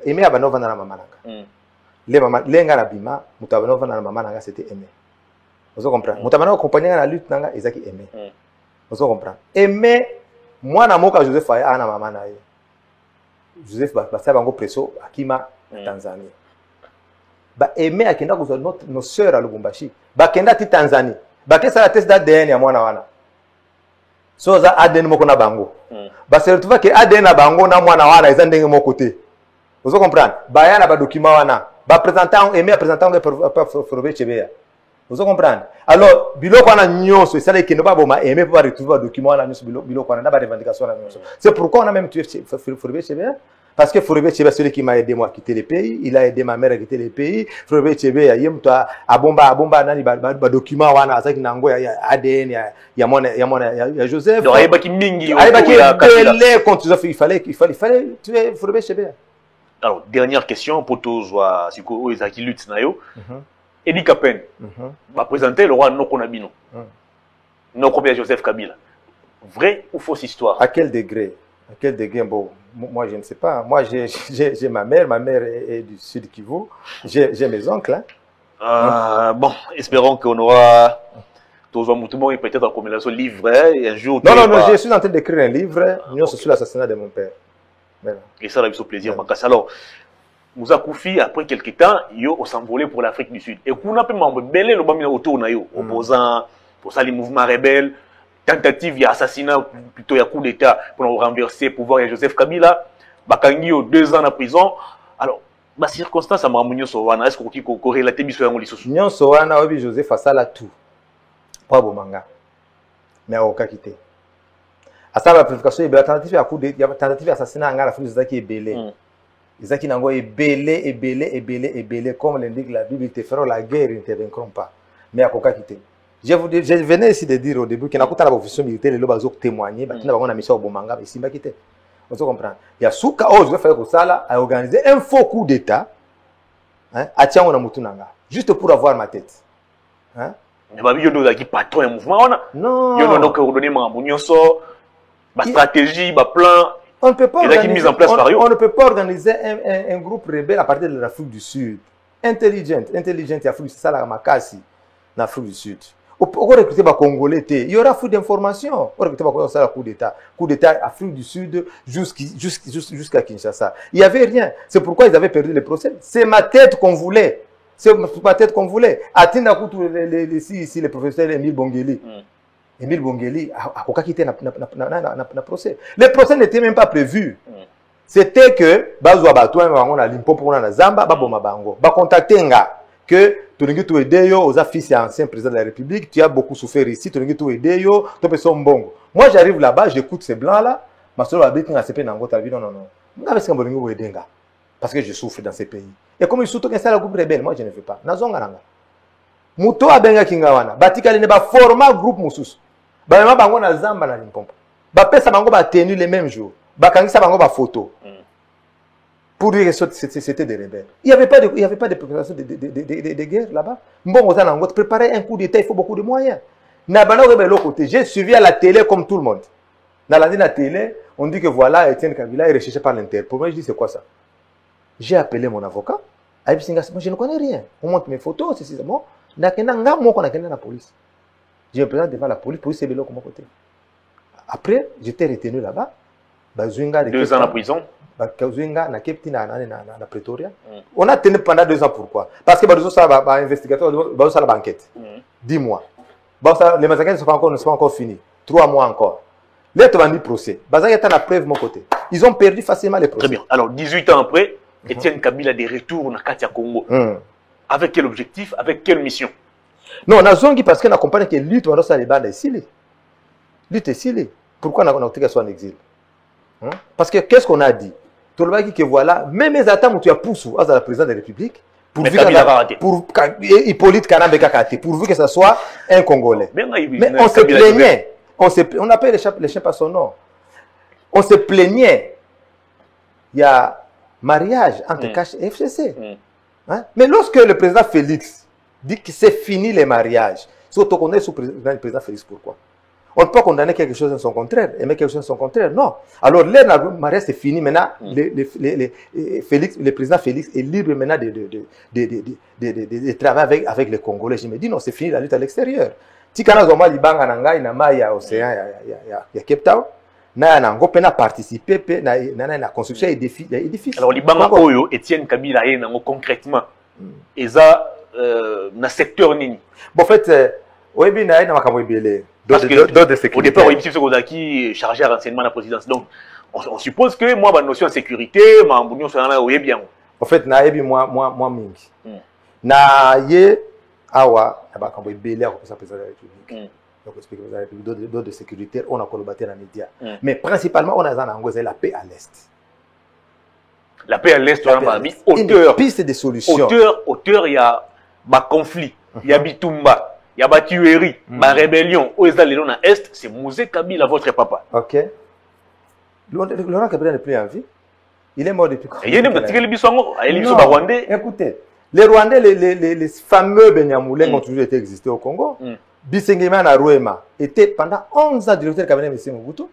Aimé Abanova na mamananga. Les nga na bima, Mutabanova na mamananga, c'était Aimé. Vous comprenez? Mutabanova accompagné la lutte nanga, Ezaki Aimé. Vous comprenez? Aimé, moi na moka Joseph Aya na mamana. Joseph Basa bango presso akima Tanzanie. Aimé akenda ko nos sœurs à Lubumbashi. Bakenda ti Tanzanie. Bakesa la test d'ADN ya mwana wana. So za ADN moko na bango. Se retrouve que ADN na bango na mwana wana eza ndenge moko te. Vous comprenez? Bayana ba document wana. Ba présentant Aimé présentant pour Forobe Chebeya. Vous comprenez? Alors biloko wana nyonso esala ke no ba boma Aimé pour retrouver ba document wana nyonso biloko wana na ba revendication wana nyonso. C'est pourquoi on a même tué Forobe Chebeya. Parce que Forobe Chebeya, celui qui m'a aidé moi à quitter le pays, il a aidé ma mère à quitter le pays. Forobe Chebeya, il y a abomba nani ba document wana azaki nango ya ADN ya Joseph. Donc ayeba ki mingi contre Joseph, il fallait tuer Forobe Chebeya. Alors dernière question pour tous siko ezaki lutte na yo. Edi Kapen. Va présenter le roi Nokonabino. Nokobia Joseph Kabila. Vrai ou fausse histoire? À quel degré? À quel degré? Bon, moi je ne sais pas. Moi j'ai ma mère est du Sud Kivu. J'ai mes oncles. Bon, espérons qu'on aura et peut-être en combinaison livre un jour. Non, je suis en train d'écrire un livre sur l'assassinat de mon père. Voilà. Et ça, avec ce plaisir. Alors, Moussa Koufi, après quelques temps, on s'envolait pour l'Afrique du Sud. Et qu'on a pu m'embêter le bamina autour de opposant pour ça les mouvements rebelles. Tentative d'assassinat, plutôt il y a coup d'État pour renverser le pouvoir de Joseph Kabila. Bakangi 2 ans en prison. Alors, ma circonstance à Mamounio Sowana, est-ce que vous corrélatez bien sur les sous? Nyon Sowana, oui, Joseph a ça là tout. Pas bon manga. Mais au cas quitté. À ça, la prédication, il y a tentative d'assassinat en Afrique, c'est ça qui est belé. C'est ça qui est belé, comme l'indique la Bible, ils te feront la guerre, ils ne te vaincront pas. Mais à quoi quitter. Je venais ici de dire au début qu'il y a une officier militaire, les gens témoigner, il y a une mission au Bomanga, mais ici, on se comprend. Il y a Souka, je vais faire ça, à organiser un faux coup d'État, à Tiango Namutunanga, juste pour avoir ma tête. Hein? Mais il y a des patrons et mouvements. Non. Il y a des stratégie, des plans. On ne peut pas organiser, on ne peut pas organiser un groupe rebelle à partir de l'Afrique du Sud. Intelligent, c'est ça la Makassi, l'Afrique du Sud. On peut recruter les Congolais, il y aura full d'informations. On peut recruter le coup d'État Afrique du Sud jusqu'à Kinshasa. Il n'y avait rien. C'est pourquoi ils avaient perdu le procès. C'est ma tête qu'on voulait. C'est ma tête qu'on voulait. Atina Koutou, ici, le professeur Émile Bongeli. Émile Bongeli a quitté le procès. Le procès n'était même pas prévu. C'était que, Bazwa Batouan, on a Limpopo, on a Zamba, Baboma Bango. Ba contacter nga que tu n'as pas aidé aux affiches ancien président de la République, tu as beaucoup souffert ici, tu n'as pas aidé aux personnes bongo. Moi j'arrive là-bas, j'écoute ces blancs là, ma soeur va dire que c'est non. Parce que je souffre dans ces pays. Et comme ils sont tous la groupe rebelle, moi je ne veux pas. Nazongaranga. Muto abenga kingawana, batika ne ba format groupe mususu. Ba ma bango na Zamba na Limpopo. Ba pesa bango ba tenu les mêmes jours. Ba kangisa bango ba photo. Pour dire que c'était des rebelles. Il n'y avait pas de préparation de guerre là-bas. Bon, on a préparé un coup d'État, il faut beaucoup de moyens. J'ai suivi à la télé comme tout le monde. Dans la télé, on dit que voilà, Etienne Kabila est recherché par l'Interpol. Moi, je dis c'est quoi ça? J'ai appelé mon avocat. Moi, je ne connais rien. On montre mes photos, c'est bon. Je la police. Je me présente devant la police est de l'autre côté. Après, j'étais retenu là-bas. 2 ans en prison. Na Pretoria. On a tenu pendant 2 ans. Pourquoi? Parce que les investigateurs ont la banquette. 10 mois. Les massacres ne sont pas encore finis. 3 mois encore. Là, tu vas dire procès. Bazar est à la preuve de mon côté. Ils ont perdu facilement les procès. Très bien. Alors, 18 ans après, Etienne Kabila des retours dans Katia Congo. Avec quel objectif? Avec quelle mission? Non, on a zongi parce qu'on a compris que lutte, on a les bandes ici. Lutte ici. Pourquoi on a dit qu'elle soit en exil? Parce que qu'est-ce qu'on a dit? Tout le monde que voilà, même les attaques où tu as poussé à la présidence de la République, pour Hippolyte Kanambe Kakate, pourvu que ce soit un Congolais. Mais on se plaignait. On appelle les chiens par son nom. On se plaignait. Il y a mariage entre Cache et FCC. Mais lorsque le président Félix dit que c'est fini les mariages, surtout qu'on est sous le président Félix, pourquoi? On ne peut pas condamner quelque chose en son contraire, aimer quelque chose en son contraire, non. Alors, le mariage c'est fini, maintenant, le président Félix est libre maintenant de travailler avec les Congolais. Je me dis, non, c'est fini la lutte à l'extérieur. Si on a océan, il y a Cape Town, on a participé à la construction d'édifices. Alors, Libanga Oyo, Etienne Kabila, concrètement, et ça, dans le secteur Nini. En fait, oui, parce que au départ, il y a qui chargé à renseignement de la présidence. Donc, on suppose que moi, ma notion de sécurité, ma notion de bien. En fait, moi, mingi. Na ye awa, na kambo ibele à président de la République. Donc, expliquer la République d'autres sécuritaires, on a collaboré dans les médias. Mais principalement, on a la paix à l'est. La paix à l'est, on a mis auteur. Piste de solutions. Auteur, il y a ma conflit, il y a Bitumba. Il y a ma tuerie, ma rébellion. Où est-ce que l'on a est? C'est Mouzé Kabila, votre papa. Ok. Laurent Kabila n'est plus en vie. Il est mort depuis quand? Il y a des petits Rwandais. Écoutez, les Rwandais, les fameux Benyamoulins ont toujours été existés au Congo. Bisengima Narouema était pendant 11 ans directeur du cabinet de M. Mobutu.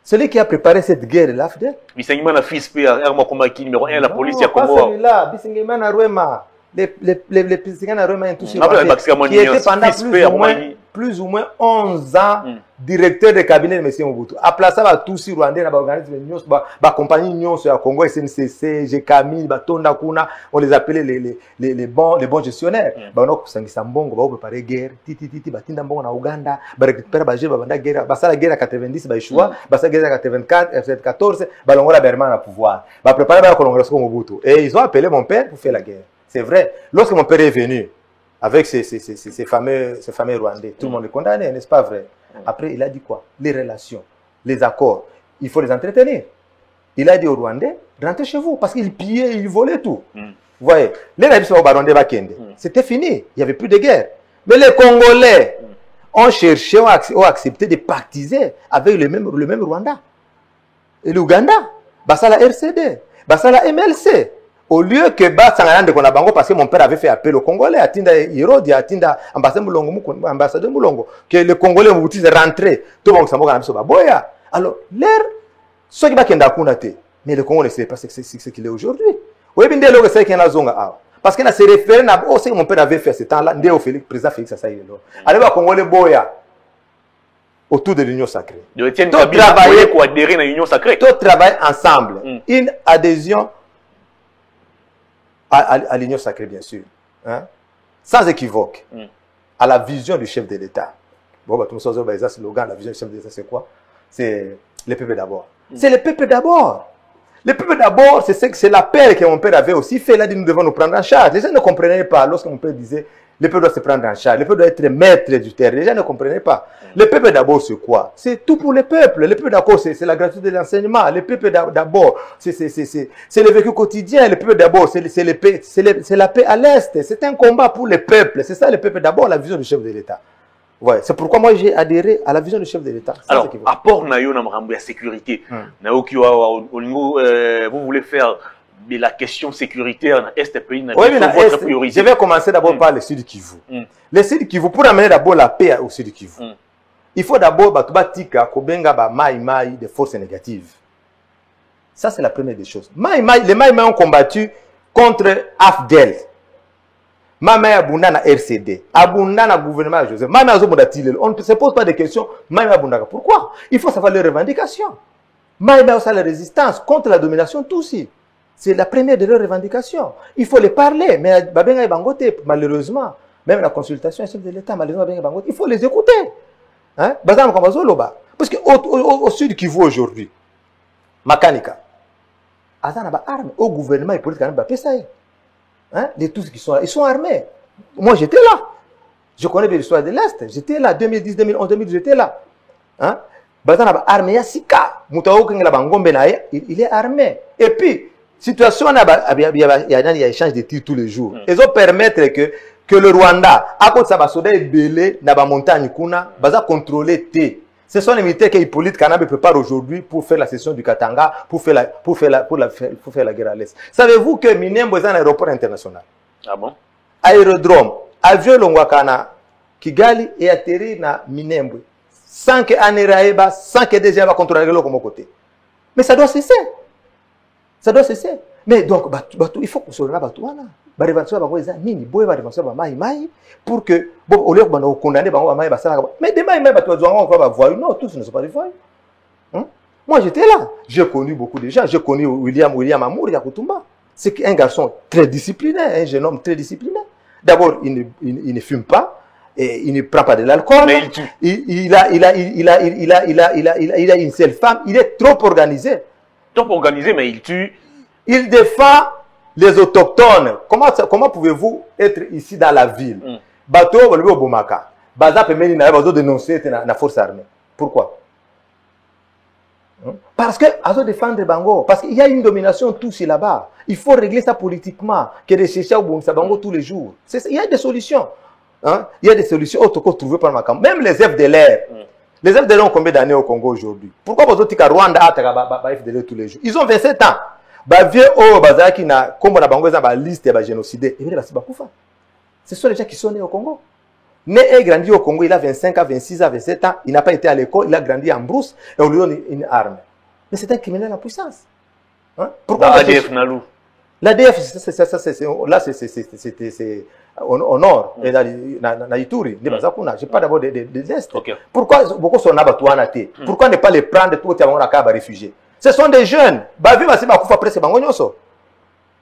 Celui qui a préparé cette guerre là, Fidel. Bisengima na fils numéro 1 la police à Congo. Pas celui-là, Bisengima Narouema. Les Piscina Romains qui étaient pendant plus ou moins 11 ans directeur de cabinet de M. Mobutu. À place ça, tous les Rwandais, la compagnie Nyon sur Congo, SNCC, GKMI, Batonda Kuna, on les appelait les bons gestionnaires. On a Sambongo, on a préparé guerre, Batinda Mbongo na Uganda, on a récupéré la guerre, la guerre à 90, la guerre à 84, 14, on a Berman à pouvoir. On a préparé la Congrès Mobutu. Et ils ont appelé mon père pour faire la guerre. C'est vrai. Lorsque mon père est venu avec ces fameux Rwandais, tout le monde est condamné, n'est-ce pas vrai? Après, il a dit quoi? Les relations, les accords, il faut les entretenir. Il a dit aux Rwandais, rentrez chez vous, parce qu'ils pillaient, ils volaient tout. Vous voyez, les Rwandais, c'était fini, il n'y avait plus de guerre. Mais les Congolais, ont cherché, ont accepté de pactiser avec le même Rwanda. Et l'Ouganda, c'est la RCD, c'est la MLC. Au lieu que Bassangana qu'on a bango parce que mon père avait fait appel aux Congolais, Atinda Hirodi, Atinda ambassadeur Moulongo, que les Congolais ont voulu rentrer, tout le monde s'en va boya. Alors, l'air, ceux qui va kenda kunate, mais le Congo ne sait pas ce qu'il est aujourd'hui. Oui, bien dès lors que c'est qu'il y a une zone parce qu'il a se référé à ce que mon père avait fait à ce temps-là, ndé Félix, président Félix Assaï. Alors, les Congolais boya autour de l'union sacrée. Tout travailler pour adhérer à l'union sacrée. Tout travail ensemble. Une adhésion à l'union sacrée, bien sûr, hein? Sans équivoque, à la vision du chef de l'État. Bon, bah, tout le monde sait, slogan, la vision du chef de l'État, c'est quoi? C'est le peuple d'abord. C'est le peuple d'abord. Le peuple d'abord, c'est l'appel que mon père avait aussi fait. Là, nous devons nous prendre en charge. Les gens ne comprenaient pas lorsque mon père disait le peuple doit se prendre en charge, le peuple doit être maître du terrain. Les gens ne comprenaient pas. Le peuple d'abord, c'est quoi? C'est tout pour le peuple. Le peuple d'abord, c'est la gratuité de l'enseignement. Le peuple d'abord, c'est le vécu quotidien. Le peuple d'abord, c'est la paix à l'Est. C'est un combat pour le peuple. C'est ça le peuple d'abord, la vision du chef de l'État. Ouais, c'est pourquoi moi j'ai adhéré à la vision du chef de l'État. Alors, apport nayo na mrambo ya sécurité. Nayo ki vous voulez faire mais la question sécuritaire dans Est pays na votre priorité. Je vais commencer d'abord par le Sud Kivu. Le Sud Kivu, pour amener d'abord la paix au Sud Kivu, il faut d'abord batubatika kobenga ba mai des forces négatives. Ça c'est la première des choses. Les mai ont combattu contre AFDEL. Maï abunda na RCD, abunda na gouvernement Joseph. Maï azobunda tilel. On ne se pose pas de questions. Maï abunda. Pourquoi? Il faut savoir les revendications. Maï a aussi la résistance contre la domination Tutsi. C'est la première de leurs revendications. Il faut les parler. Mais babenga bangote, malheureusement, même la consultation chef de l'État, malheureusement babenga bangote, il faut les écouter. Hein? Bazam Kambazoloba. Parce que au Sud Kivu aujourd'hui, Makanika, azana ba arme au gouvernement et politique ba pesaï. Hein? Les tous qui sont là, ils sont armés. Moi, j'étais là. Je connais bien l'histoire de l'Est. J'étais là, 2010, 2011, 2012, j'étais là. Hein? Bazana armé, Yassika. Il est armé. Et puis, situation, il y a échange de tirs tous les jours. Ils ont permettre que le Rwanda, à cause de sa soda est belé, dans la montagne, baza contrôler T. Ce sont les militaires que Hippolyte Kanabe prépare aujourd'hui pour faire la session du Katanga, pour faire la guerre à l'Est. Savez-vous que Minembwe est un aéroport international? Ah bon? Aérodrome. Avion Longwakana, Kigali et atterri na Minembwe. Sans que Aneraeba, sans que déjà va contrôler le comme côté. Mais ça doit cesser. Ça doit cesser. Mais donc, il faut qu'on se rende à Batouana. Pour que, bon, au lieu de condamner, mais des maïs, non, tous ne sont pas des voyous. Moi, j'étais là. J'ai connu beaucoup de gens. J'ai connu William Amour Yakutumba. C'est un garçon très discipliné, un jeune homme très discipliné. D'abord, il ne fume pas, et il ne prend pas de l'alcool. Mais il tue. Il a une seule femme. Il est trop organisé. Trop organisé, mais il tue. Il défend les autochtones. Comment pouvez-vous être ici dans la ville? Bateau, vous le Bomaka. Baza Pemeni n'a pas dénoncé la force armée. Pourquoi? Parce que Azo défendre Bango, parce qu'il y a une domination tous là-bas. Il faut régler ça politiquement, que de chercher au Bango tous les jours. Il y a des solutions. Hein? Il y a des solutions autres trouvées par ma campagne. Même les FDLR. Les FDLR ont combien d'années au Congo aujourd'hui? Pourquoi vous dites que Rwanda a FDLR tous les jours? Ils ont 27 ans. Ce sont les gens qui sont nés au Congo. Né et grandi au Congo, il a 25 ans, 26 ans, 27 ans, il n'a pas été à l'école, il a grandi en brousse et on lui donne une arme. Mais c'est un criminel en puissance. Hein? Pourquoi l'ADF Nalou? L'ADF, là, c'est au nord, dans Ituri, je n'ai pas d'abord de l'Est. Pourquoi beaucoup sont là-bas? Pourquoi ne pas les prendre tout à réfugiés? Ce sont des jeunes. Bavi va se bakufa presque bangonyoso.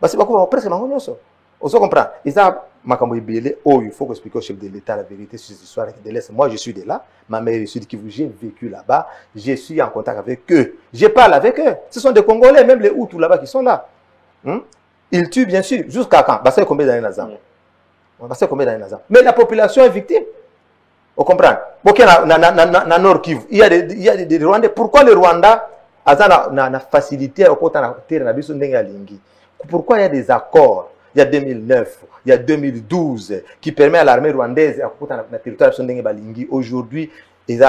Va se bakufa presque bangonyoso. On se comprend. Ils ont makambo ibele. Oh, il faut expliquer au chef de l'État la vérité sur cette histoire de l'Est. Moi, je suis de là. Ma mère est qui vous j'ai vécu là-bas. Je suis en contact avec eux. Je parle avec eux. Ce sont des Congolais, même les Hutus là-bas qui sont là. Ils tuent bien sûr. Jusqu'à quand? Bah, c'est combien d'années nazam? Bah, c'est combien d'années nazam? Mais la population est victime. On comprend. Ok, na Nord Kivu. Il y a des Rwandais. Pourquoi le Rwanda a facilité au côté de la biso ndenga lingi? Pourquoi il y a des accords? il y a 2009, il y a 2012, qui permet à l'armée rwandaise à le territoire de Balingi. Aujourd'hui, ils ont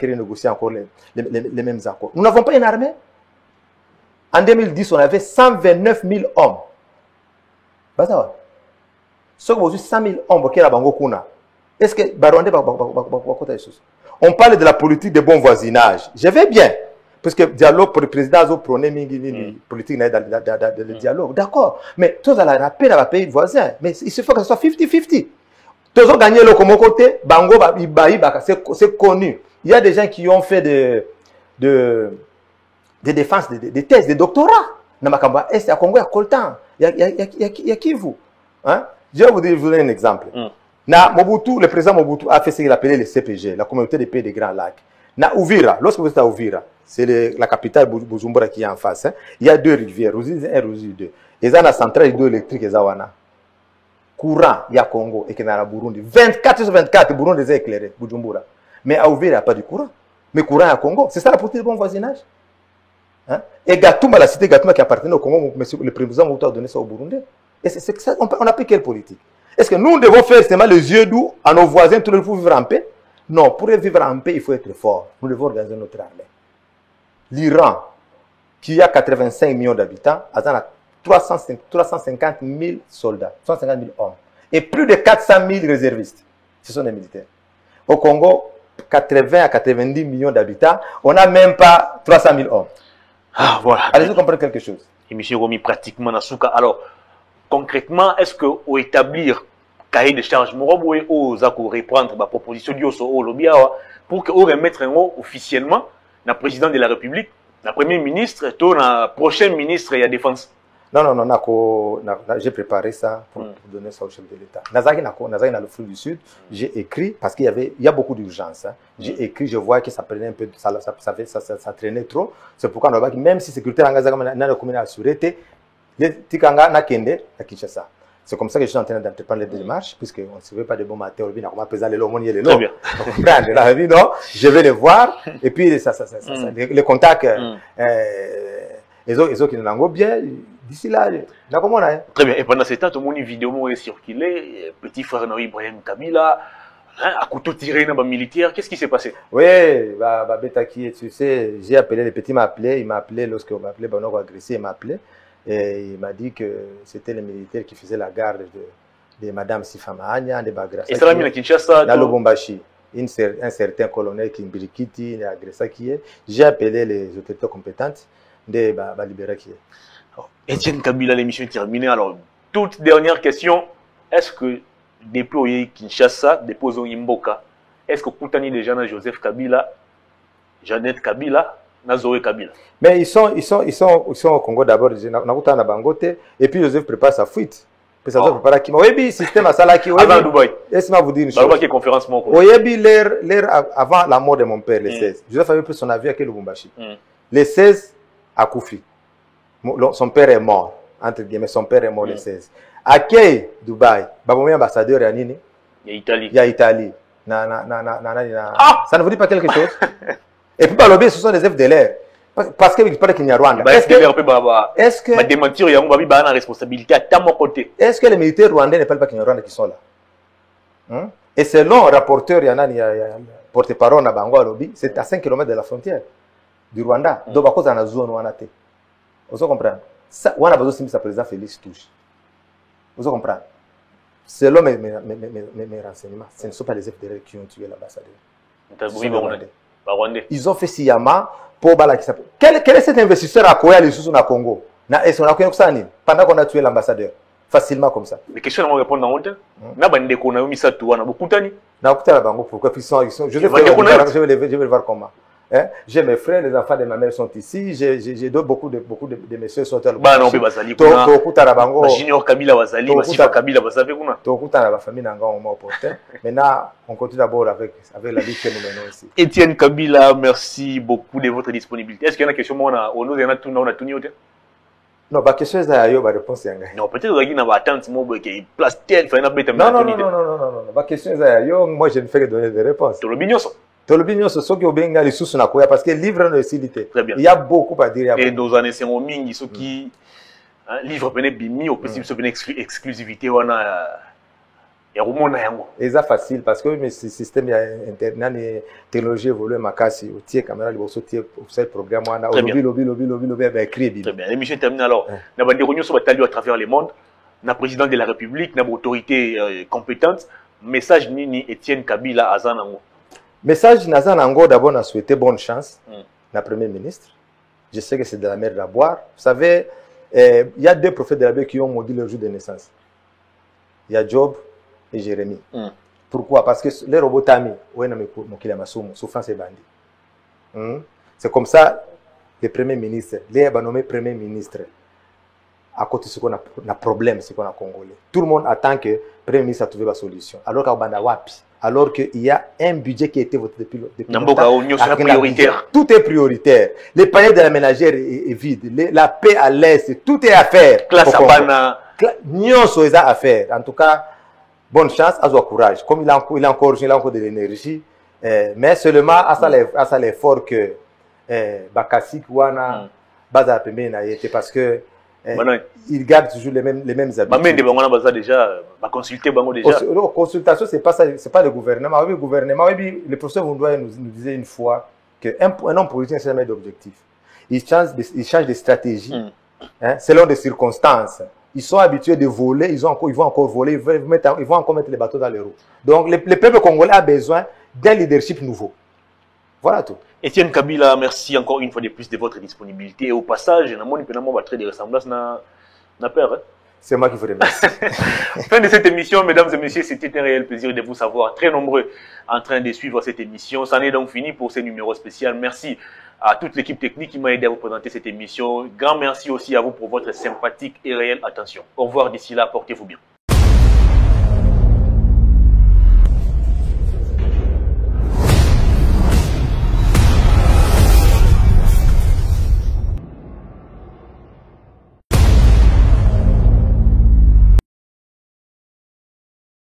négocier encore les mêmes accords. Nous n'avons pas une armée. En 2010, on avait 129 000 hommes. Ce que 100 000 hommes qui sont est-ce que on parle de la politique de bon voisinage. Je vais bien. Parce que le dialogue pour le président a prôné la politique dans le dialogue. D'accord. Mais tout ça, la paix dans le pays voisin. Mais il se faut que ce soit 50-50. Tous ont gagné le côté, Bango, c'est connu. Il y a des gens qui ont fait des défenses, des thèses, des doctorats. Dans Makamba Est, à Congo, à Coltan. Il y a qui vous? Hein? Je vais vous donner un exemple. Mobutu, le président Mobutu a fait ce qu'il appelait le CPG, la communauté des pays des Grands Lacs. Na Uvira, lorsque vous êtes à Uvira, c'est la capitale Bujumbura qui est en face. Hein. Il y a 2 rivières, Ruzizi 1, Ruzizi 2. Et ça, la centrale hydroélectrique, courant, il y a Congo et Kenara Burundi. 24 sur 24, Burundi est éclairé, Bujumbura. Mais à Uvira, il n'y a pas de courant. Mais courant à Congo. C'est ça la politique de bon voisinage. Hein? Et Gatouma, la cité Gatouma qui appartenait au Congo, le président Mobutu a donné ça au Burundi. Et c'est ça, on applique quelle politique? Est-ce que nous devons faire seulement les yeux doux à nos voisins tout le monde pour vivre en paix? Non, pour vivre en paix, il faut être fort. Nous devons organiser notre armée. L'Iran, qui a 85 millions d'habitants, a 350 000 soldats, 150 000 hommes. Et plus de 400 000 réservistes. Ce sont des militaires. Au Congo, 80 à 90 millions d'habitants, on n'a même pas 300 000 hommes. Ah, voilà. Allez-vous comprendre quelque chose? Et M. Romy, pratiquement, Nasuka. Alors, concrètement, est-ce qu'au établir cahier de charge, aux reprendre ma proposition pour que remettre officiellement le président de la République, le premier ministre, et le prochain ministre de la Défense? Non, j'ai préparé ça pour donner ça au chef de l'État. Nazaki dans le flou du Sud, j'ai écrit, parce qu'il y a beaucoup d'urgence. Hein. J'ai écrit, je vois que ça prenait un peu, ça traînait trop. C'est pourquoi, même si sécurité dans la commune assurée, c'est comme ça que je suis en train d'entreprendre les démarches, puisqu'on ne se veut pas de bon matin, on va peser les lots, les lots. Je vais les voir, et puis les contacts, les autres qui nous bien, d'ici là, très bien. Et pendant ce temps, tout le monde, une vidéo est circulée, petit frère Ibrahim Kabila, à couteau tiré dans le militaire, qu'est-ce qui s'est passé? Oui, tu sais, j'ai appelé, le petit m'a appelé, il m'a appelé lorsqu'on m'a appelé, on a agressé, il m'a appelé. Et il m'a dit que c'était les militaires qui faisaient la garde de Madame Sifama Anya, de Bagrasa. Et ça l'a mis à Kinshasa? Dans Lubumbashi. Un certain colonel qui est agressé qui est. J'ai appelé les autorités compétentes de libérer qui est. Etienne Kabila, l'émission est terminée. Alors, toute dernière question. Est-ce que depuis Kinshasa, depuis Mboka, est-ce que Koutani déjà dans Joseph Kabila, Jeannette Kabila, Nazoé Kabila? Mais ils sont au Congo d'abord, et puis Joseph prépare sa fuite. Puis ça prépare qui oui, système à Salaki. Avant Dubaï. Laisse-moi vous dire une chose. Dubaï qui est conférence mon oui, l'air avant la mort de mon père, les 16. Joseph avait pris son avion à Lubumbashi. Les 16 à Koufi. Son père est mort. Entre guillemets, son père est mort les 16. À Key, Dubaï, Baboumi ambassadeur à Nini. Il y a Italie. Il y a Italie. Ça ne vous dit pas quelque chose? Et puis, Balobi, ce sont des FDLR. Parce qu'il paraît qu'il y a Rwanda. Est-ce que démentir, il y a une responsabilité à mon côté. Est-ce que les militaires rwandais ne parlent pas qu'il y a Rwanda qui sont là? Et selon le rapporteur, il y a porte-parole à Bango Alobi, c'est à 5 km de la frontière du Rwanda. Donc, à cause de la zone où on a été. Vous comprenez? On a besoin de sa président Félix Touche. Vous comprenez? Selon mes renseignements, ce ne sont pas les FDLR qui ont tué l'ambassadeur. Ils ont fait Siyama pour Balakisa. Quel est cet investisseur à Koya les sous au Congo? Pendant qu'on a tué l'ambassadeur. Facilement comme ça. Mais question à répondre dans le temps. Pourquoi ils sont. Je vais le voir comment. Hein? J'ai mes frères, les enfants de ma mère sont ici. J'ai beaucoup de messieurs sont là. Bah non, Junior Kabila Wazali, Sifa Kabila Wazali. Maintenant, on continue d'abord avec la vie que nous menons ici. Etienne Kabila, merci beaucoup de votre disponibilité. Est-ce qu'il y a une question au nom de tout non, la question est la réponse. Non, peut-être qu'il y a une attente, qui place tel, il y a une non. La question est la moi je ne fais que donner des réponses. Tolobinyo ce sont qui ont bien les sous na koya parce que livre de facilité. Il y a beaucoup à dire. Et dans années c'est au mingi ceux qui livre pene bimi au possible se exclusivité wana ya rumona yango. Eza facile parce que mais système ya internet et technologie évolue makasi otie caméra liboso tie officiel programme wana lobby ba écrit. Très bien. L'émission termine alors. Na bande réunion sur batali à travers le monde. Na président de la République, na autorité compétente. Message nini Etienne Kabila azanango. Message nazanango d'abord na souhaiter bonne chance na premier ministre. Je sais que c'est de la mer à boire. Vous savez, il y a deux prophètes de la Bible qui ont maudit leur jour de naissance. Il y a Job et Jérémie. Pourquoi? Parce que les robots tami, souffrance et bandit. C'est comme ça, le premier ministre, les nommé premier ministre, à côté de ce qu'on a problème, ce qu'on a congolais. Tout le monde attend que le premier ministre a trouvé la solution. Alors qu'à Bandawapi, alors qu'il y a un budget qui a été voté depuis longtemps. Prioritaire. Tout est prioritaire. Le panier de la ménagère est vide. La paix à l'Est, tout est à faire. Classe à Bana. Nyonso est à faire. En tout cas, bonne chance, à courage. Comme il a encore de l'énergie, mais seulement à ça l'effort que Bakassi Kouana Baza Pemena parce que il garde toujours les mêmes habitudes. Mais consulter déjà. Consultation, c'est pas ça, c'est pas le gouvernement. Oui, le gouvernement, oui, le professeur Vundoye nous disait une fois qu'un homme politique n'a jamais d'objectif. Il change de stratégie selon des circonstances. Ils sont habitués de voler, ils vont encore voler, ils vont encore mettre les bateaux dans les roues. Donc, le peuple congolais a besoin d'un leadership nouveau. Voilà tout. Etienne Kabila, merci encore une fois de plus de votre disponibilité. Et au passage, on va traiter des ressemblances na peur. C'est moi qui vous remercie. Fin de cette émission, mesdames et messieurs, c'était un réel plaisir de vous savoir très nombreux en train de suivre cette émission. C'en est donc fini pour ce numéro spécial. Merci à toute l'équipe technique qui m'a aidé à vous présenter cette émission. Grand merci aussi à vous pour votre sympathique et réelle attention. Au revoir d'ici là, portez-vous bien.